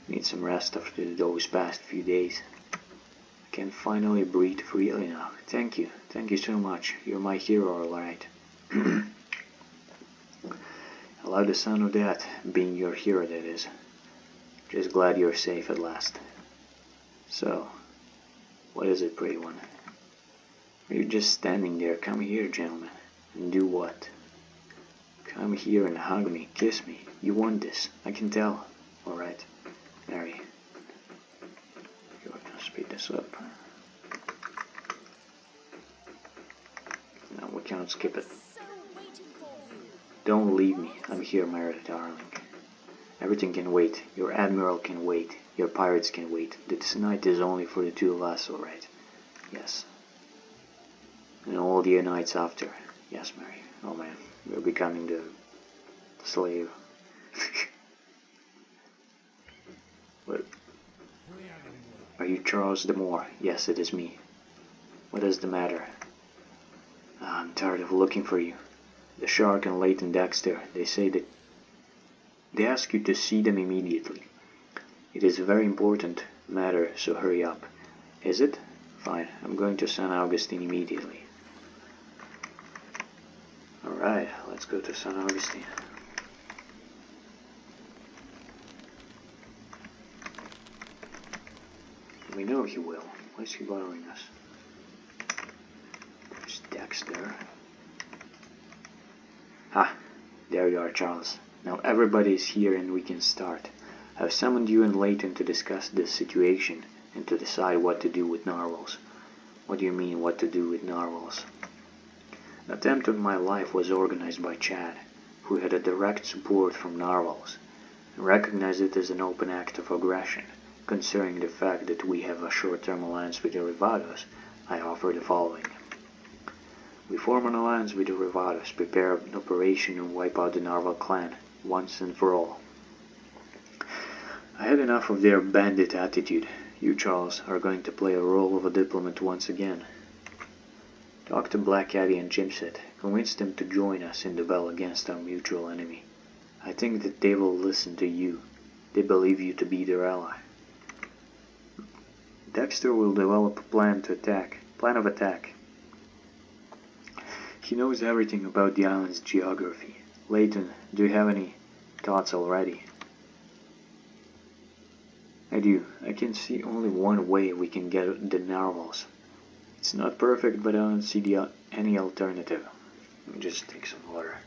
Need some rest after those past few days. I can finally breathe freely now. Thank you so much. You're my hero, alright. Allow the sound of that, being your hero, that is. Just glad you're safe at last. So, what is it, pretty one? Are you just standing there? Come here, gentlemen. And do what? Come here and hug me, kiss me. You want this, I can tell. Alright, Mary. You're gonna speed this up. No, we can't skip it. So waiting for you. Don't leave me. I'm here, Mary, darling. Everything can wait. Your admiral can wait. Your pirates can wait. This night is only for the two of us, alright? Yes. And all the nights after. Yes, Mary. Oh man, we're becoming the slave. What? Are you Charles de Moore? Yes, it is me. What is the matter? I'm tired of looking for you. The Shark and Leighton Dexter, they say that they ask you to see them immediately. It is a very important matter, so hurry up. Is it? Fine, I'm going to St. Augustine immediately. Alright, let's go to St. Augustine. We know he will. Why is he bothering us? There's Dexter. Ah, there you are, Charles. Now everybody is here and we can start. I've summoned you and Leighton to discuss this situation and to decide what to do with narwhals. What do you mean, what to do with narwhals? An attempt on my life was organized by Chad, who had a direct support from narwhals, and recognized it as an open act of aggression. Considering the fact that we have a short-term alliance with the Rivados, I offer the following. We form an alliance with the Rivados, prepare an operation and wipe out the Narwhal clan, once and for all. I had enough of their bandit attitude. You, Charles, are going to play a role of a diplomat once again. Talk to Black Addy and Jimset. Convince them to join us in the battle against our mutual enemy. I think that they will listen to you. They believe you to be their ally. Dexter will develop a plan of attack. He knows everything about the island's geography. Leighton, do you have any thoughts already? I do. I can see only one way we can get the narwhals. It's not perfect, but I don't see any alternative. Let me just take some water.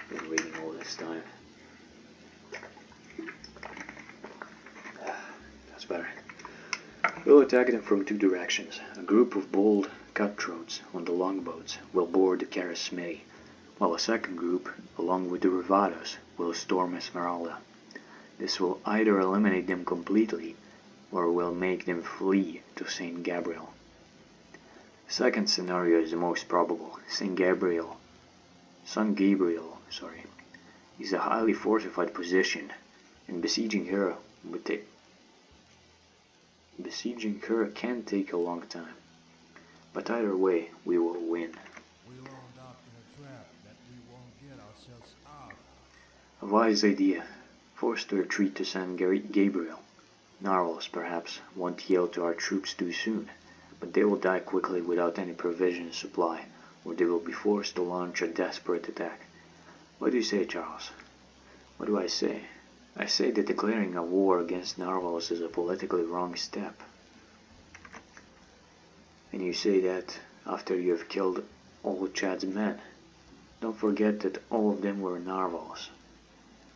I've been waiting all this time. That's better. We'll attack them from two directions. A group of bold cutthroats on the longboats will board the Karis Smithy, while a second group, along with the Rivados, will storm Esmeralda. This will either eliminate them completely, or will make them flee to St. Gabriel. The second scenario is the most probable. St. Gabriel, is a highly fortified position, and besieging her can take a long time. But either way, we will win. We will end up in a trap that we won't get ourselves out of. A wise idea. Force to retreat to San Gabriel. Narwhals, perhaps, won't yield to our troops too soon, but they will die quickly without any provision supply, or they will be forced to launch a desperate attack. What do you say, Charles? What do I say? I say that declaring a war against narwhals is a politically wrong step. And you say that after you have killed all Chad's men. Don't forget that all of them were narwhals.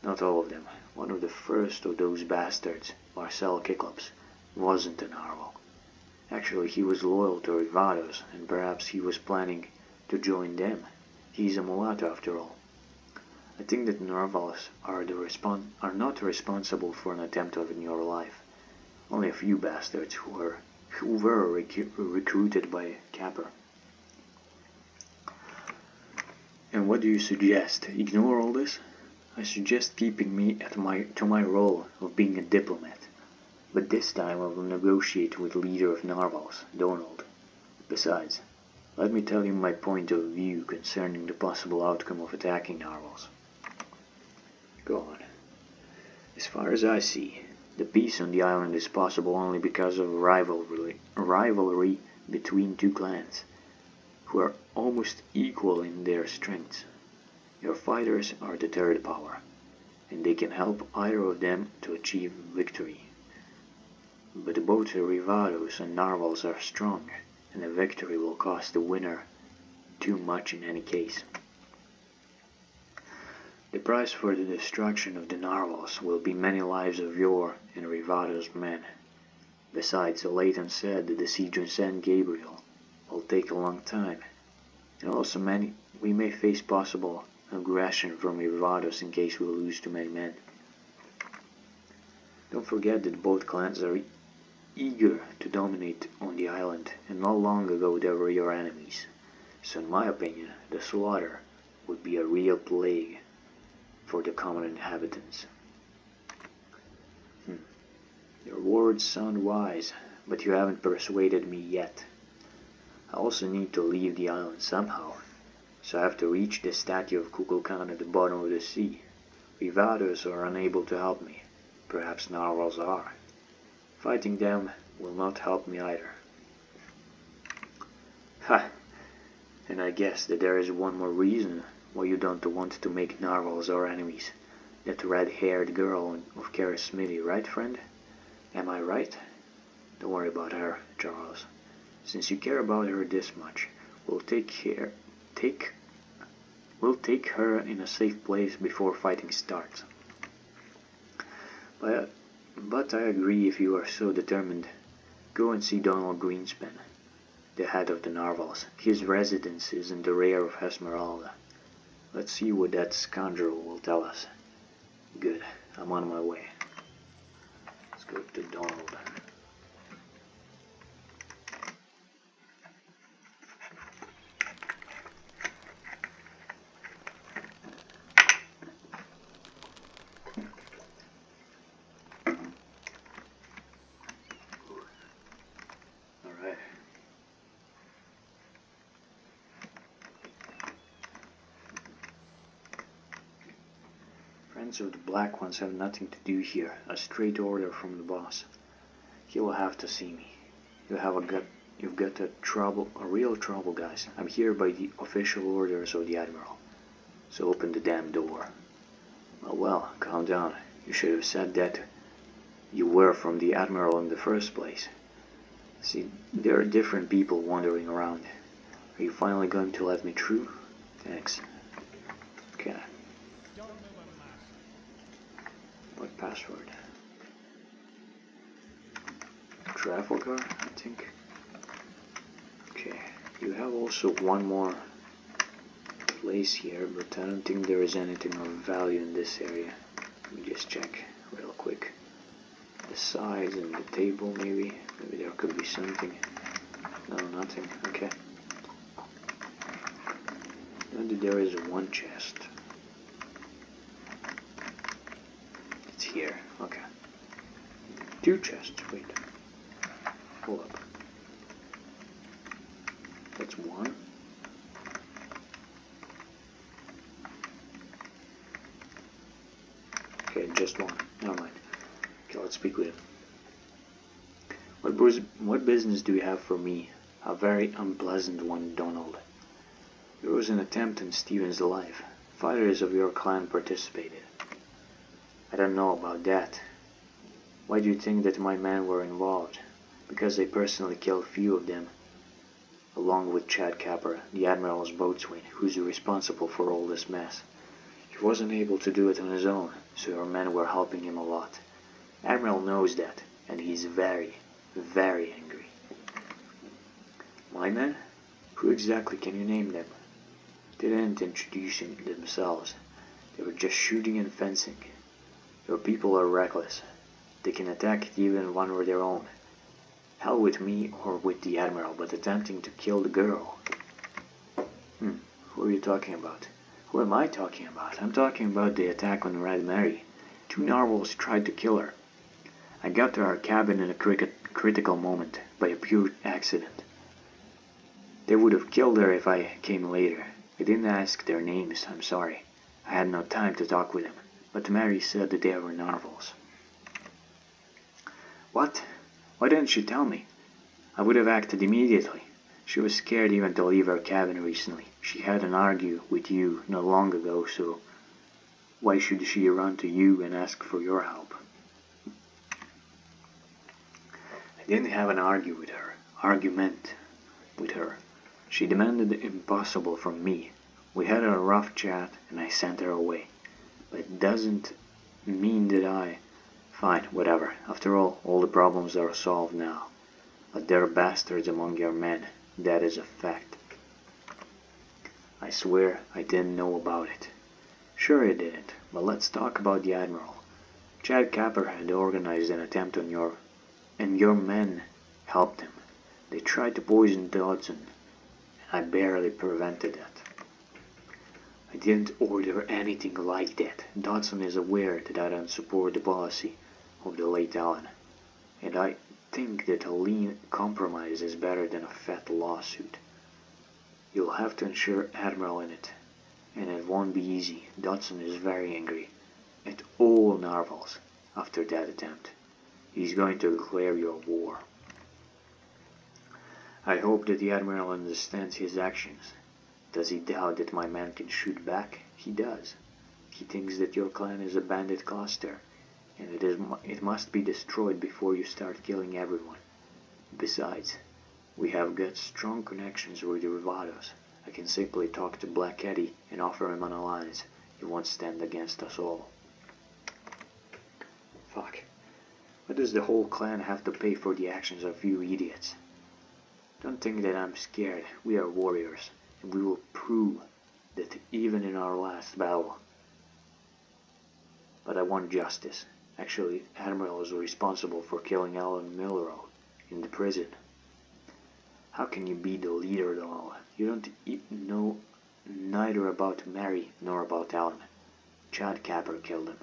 Not all of them. One of the first of those bastards, Marcel Kiklops, wasn't a narwhal. Actually, he was loyal to Rivados, and perhaps he was planning to join them. He's a mulatto after all. I think that narwhals are not responsible for an attempt of your life. Only a few bastards who were recruited by Capper. And what do you suggest? Ignore all this? I suggest keeping me to my role of being a diplomat. But this time I will negotiate with the leader of narwhals, Donald. Besides, let me tell you my point of view concerning the possible outcome of attacking narwhals. Go on. As far as I see, the peace on the island is possible only because of rivalry between two clans, who are almost equal in their strengths. Your fighters are the third power, and they can help either of them to achieve victory. But both the Rivados and narwhals are strong, and a victory will cost the winner too much in any case. The price for the destruction of the narwhals will be many lives of your and Rivados' men. Besides, Leighton said that the siege on San Gabriel will take a long time, and also we may face possible aggression from Rivados in case we lose too many men. Don't forget that both clans are eager to dominate on the island, and not long ago they were your enemies. So in my opinion, the slaughter would be a real plague for the common inhabitants. Your words sound wise, but you haven't persuaded me yet. I also need to leave the island somehow, so I have to reach the statue of Kukulkan at the bottom of the sea. Rivados are unable to help me. Perhaps narwhals are. Fighting them will not help me either. Ha! And I guess that there is one more reason why you don't want to make narwhals our enemies. That red-haired girl of Karis Smithy, right, friend? Am I right? Don't worry about her, Charles. Since you care about her this much, we'll take her in a safe place before fighting starts. But I agree, if you are so determined, go and see Donald Greenspan, the head of the narwhals. His residence is in the rear of Esmeralda. Let's see what that scoundrel will tell us. Good, I'm on my way. Let's go to Donald. Alright. Friends of the Black Ones have nothing to do here. A straight order from the boss. He will have to see me. You've got a real trouble, guys. I'm here by the official orders of the Admiral. So open the damn door. Well, calm down. You should have said that you were from the Admiral in the first place. See, there are different people wandering around. Are you finally going to let me through? Thanks. Okay. What password? Try Trafalgar, I think. Okay, you have also one more place here, but I don't think there is anything of value in this area. Let me just check real quick. The size and the table, maybe there could be something. No, nothing. Okay. And there is one chest. It's here. Okay. Two chests. Wait. Hold up. That's one. Okay, just one. Never mind. Okay, let's speak with him. What business do you have for me? A very unpleasant one, Donald. There was an attempt on Stephen's life. Fighters of your clan participated. I don't know about that. Why do you think that my men were involved? Because I personally killed few of them, along with Chad Capper, the Admiral's boatswain, who's responsible for all this mess. He wasn't able to do it on his own, so your men were helping him a lot. Admiral knows that, and he's very, very angry. My men? Who exactly can you name them? They didn't introduce themselves. They were just shooting and fencing. Your people are reckless. They can attack even one of their own. Hell with me or with the Admiral, but attempting to kill the girl. Who are you talking about? Who am I talking about? I'm talking about the attack on Red Mary. 2 narwhals tried to kill her. I got to our cabin in a critical moment, by a pure accident. They would have killed her if I came later. I didn't ask their names, I'm sorry. I had no time to talk with them, but Mary said that they were narwhals. What? Why didn't she tell me? I would have acted immediately. She was scared even to leave her cabin recently. She had an argue with you not long ago, so why should she run to you and ask for your help? I didn't have an argument with her. She demanded the impossible from me. We had a rough chat and I sent her away. But it doesn't mean that I... Fine, whatever. After all the problems are solved now. But there are bastards among your men. That is a fact. I swear I didn't know about it. Sure I didn't, but let's talk about the Admiral. Chad Capper had organized an attempt on and your men helped him. They tried to poison Dodson, and I barely prevented that. I didn't order anything like that. Dodson is aware that I don't support the policy of the late Allen, and I think that a lean compromise is better than a fat lawsuit. You'll have to ensure Admiral in it, and it won't be easy. Dodson is very angry at all narwhals after that attempt. He's going to declare you a war. I hope that the Admiral understands his actions. Does he doubt that my man can shoot back? He does. He thinks that your clan is a bandit cluster, and it must be destroyed before you start killing everyone. Besides, we have got strong connections with the Rivados. I can simply talk to Black Eddie and offer him an alliance. He won't stand against us all. Fuck. What does the whole clan have to pay for the actions of you idiots? Don't think that I'm scared. We are warriors, and we will prove that even in our last battle. But I want justice. Actually, Admiral is responsible for killing Alan Milrow in the prison. How can you be the leader at all? You don't know neither about Mary nor about Alan. Chad Capper killed him.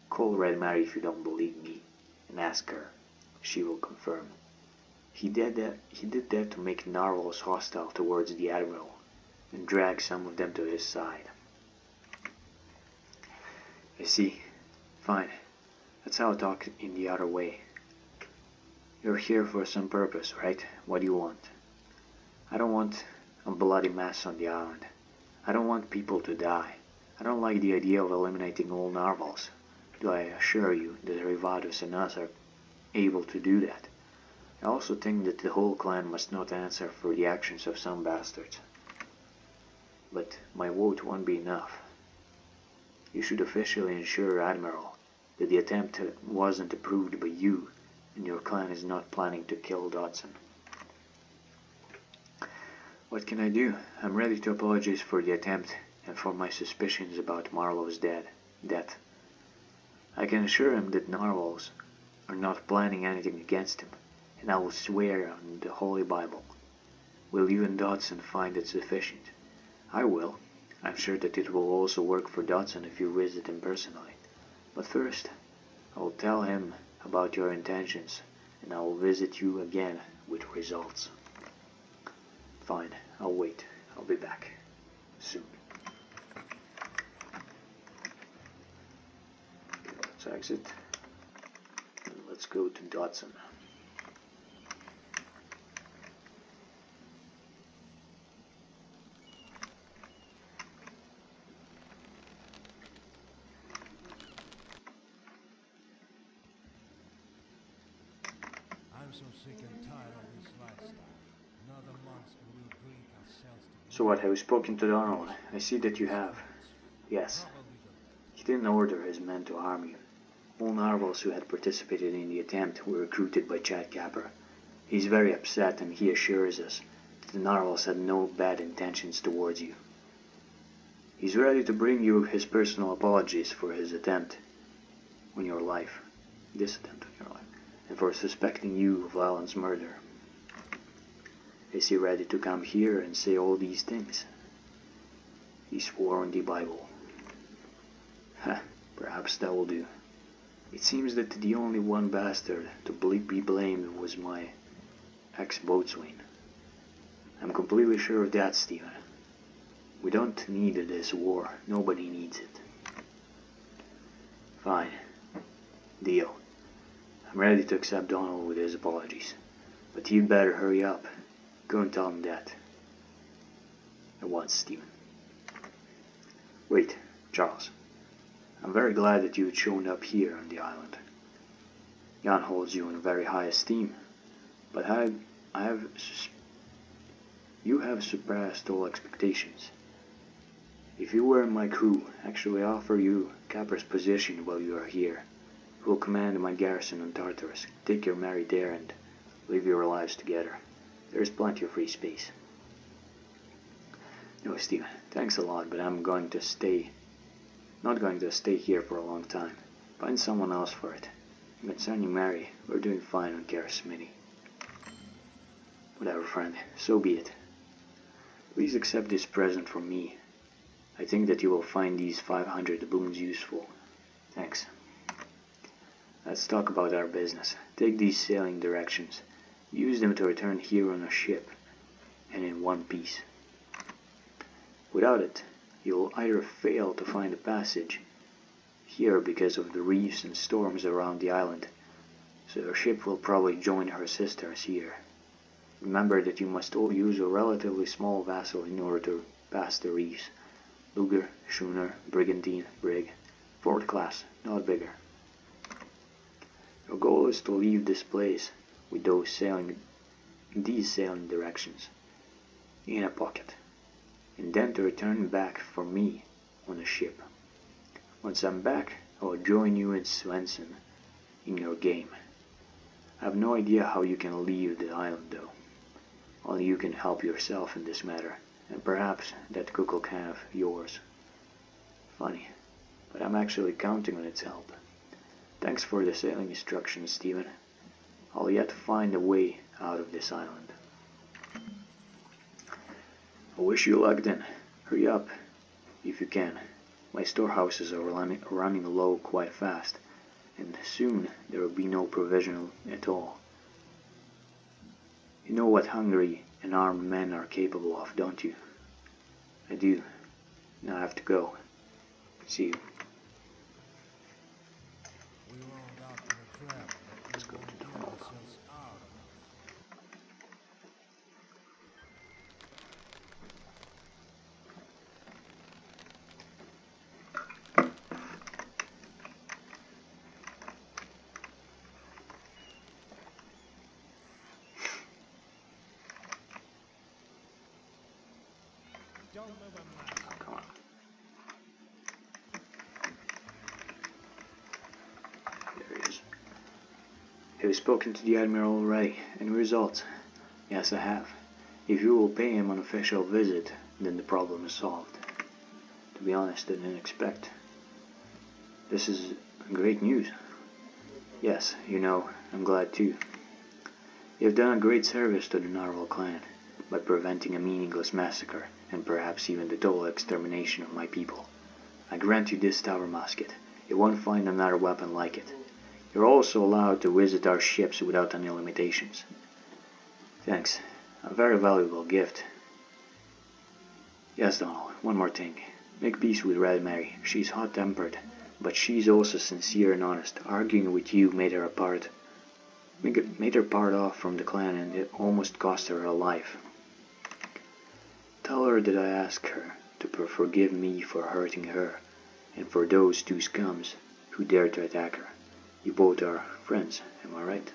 Call Red Mary if you don't believe me, and ask her. She will confirm. He did that to make narwhals hostile towards the Admiral, and drag some of them to his side. I see. Fine. That's how I talk in the other way. You're here for some purpose, right? What do you want? I don't want a bloody mess on the island. I don't want people to die. I don't like the idea of eliminating all narwhals. Do I assure you that Rivados and us are able to do that? I also think that the whole clan must not answer for the actions of some bastards. But my vote won't be enough. You should officially ensure, Admiral, that the attempt wasn't approved by you and your clan is not planning to kill Dodson. What can I do? I'm ready to apologize for the attempt and for my suspicions about Marlowe's death. I can assure him that narwhals are not planning anything against him, and I will swear on the Holy Bible. Will you and Dodson find it sufficient? I will. I'm sure that it will also work for Dodson if you visit him personally. But first, I will tell him about your intentions, and I will visit you again with results. Fine, I'll wait. I'll be back soon. Okay, let's exit. And let's go to Dodson. I'm so sick and tired of this lifestyle. Another month and we'll drink ourselves to So what, have you spoken to Donald? I see that you have. Yes. He didn't order his men to harm you. All narwhals who had participated in the attempt were recruited by Chad Capper. He's very upset and he assures us that the narwhals had no bad intentions towards you. He's ready to bring you his personal apologies for his attempt on your life. This attempt on your life. And for suspecting you of Alan's murder. Is he ready to come here and say all these things? He swore on the Bible. Ha, perhaps that will do. It seems that the only one bastard to be blamed was my ex-boatswain. I'm completely sure of that, Stephen. We don't need this war. Nobody needs it. Fine. Deal. I'm ready to accept Donald with his apologies. But you'd better hurry up. Go and tell him that. At once, Stephen. Wait, Charles. I'm very glad that you had shown up here on the island. Jan holds you in very high esteem, but you have surpassed all expectations. If you were in my crew, actually offer you Capper's position while you are here. You will command my garrison on Tartarus, take your married there and live your lives together. There is plenty of free space. No, Stephen, thanks a lot, but I'm going to stay. Not going to stay here for a long time. Find someone else for it. And concerning Mary, we're doing fine on Gareth Smithy. Whatever, friend, so be it. Please accept this present from me. I think that you will find these 500 doubloons useful. Thanks. Let's talk about our business. Take these sailing directions. Use them to return here on a ship, and in one piece. Without it, you'll either fail to find a passage here because of the reefs and storms around the island, so your ship will probably join her sisters here. Remember that you must all use a relatively small vessel in order to pass the reefs. Luger, schooner, brigantine, brig, 4th class, not bigger. Your goal is to leave this place with these sailing directions in a pocket, and then to return back for me on a ship. Once I'm back, I will join you and Svensson in your game. I have no idea how you can leave the island though. Only you can help yourself in this matter, and perhaps that cook'll have yours. Funny, but I'm actually counting on its help. Thanks for the sailing instructions, Stephen. I'll yet find a way out of this island. I wish you luck then. Hurry up, if you can. My storehouses are running low quite fast, and soon there will be no provision at all. You know what hungry and armed men are capable of, don't you? I do. Now I have to go. See you. We wound up in a trap that Let's we go won't to get Donald. ourselves out of. Don't move a muscle. Come on. There he is. Have you spoken to the Admiral already? Any results? Yes, I have. If you will pay him an official visit, then the problem is solved. To be honest, I didn't expect. This is great news. Yes, you know, I'm glad too. You have done a great service to the Narwhal clan by preventing a meaningless massacre and perhaps even the total extermination of my people. I grant you this tower musket. You won't find another weapon like it. You're also allowed to visit our ships without any limitations. Thanks. A very valuable gift. Yes, Donald, one more thing. Make peace with Red Mary. She's hot-tempered, but she's also sincere and honest. Arguing with you made her part off from the clan, and it almost cost her her life. Tell her that I ask her to forgive me for hurting her, and for those two scums who dared to attack her. You both are friends, am I right?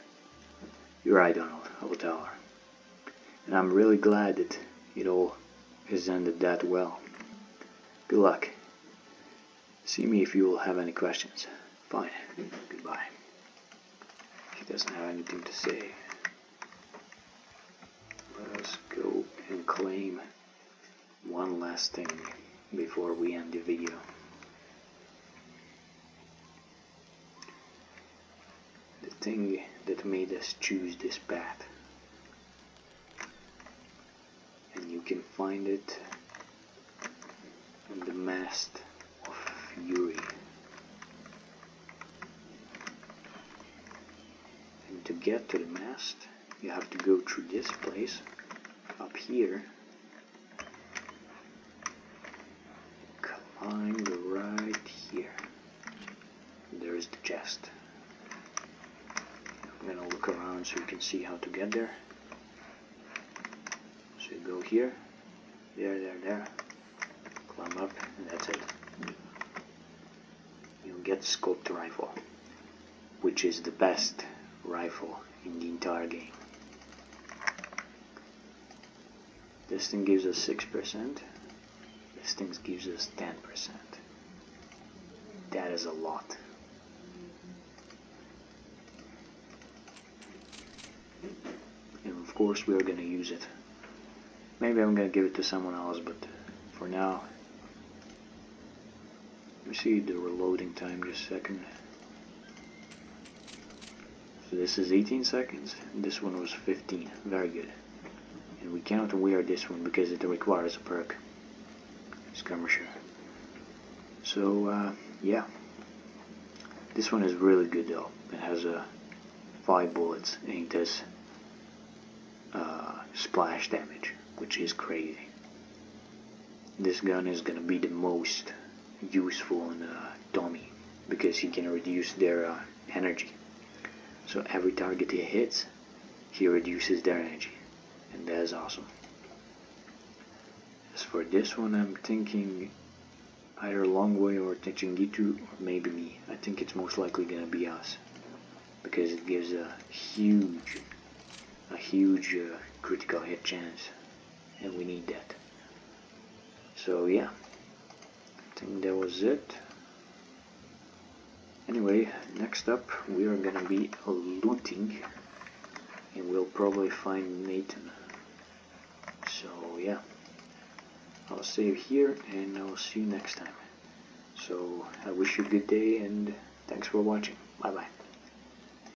You're right, Donald, I will tell her. And I'm really glad that it all has ended that well. Good luck. See me if you will have any questions. Fine. Goodbye. He doesn't have anything to say. Let us go and claim one last thing before we end the video. The thing that made us choose this path. And you can find it in the Mast of Fury. And to get to the mast, you have to go through this place, up here, climb right here. There's the chest. I'm gonna look around so you can see how to get there. So you go here, there, climb up, and that's it. You'll get the scoped rifle, which is the best rifle in the entire game. This thing gives us 6%, this thing gives us 10%. That is a lot. And of course we are gonna use it. Maybe I'm gonna give it to someone else, but for now, let me see the reloading time just a second. So this is 18 seconds, and this one was 15, very good. And we cannot wear this one because it requires a perk, Skirmisher. So yeah, this one is really good though. It has 5 bullets, ain't this splash damage, which is crazy. This gun is gonna be the most useful in Tommy because he can reduce their energy. So every target he hits, he reduces their energy, and that is awesome. As for this one, I'm thinking either Longway or Techingitu, or maybe me. I think it's most likely gonna be us because it gives a huge critical hit chance, and we need that. So yeah, I think that was it. Anyway, next up we are gonna be looting, and we'll probably find Nathan. So yeah, I'll save here and I'll see you next time. So I wish you a good day and thanks for watching. Bye bye.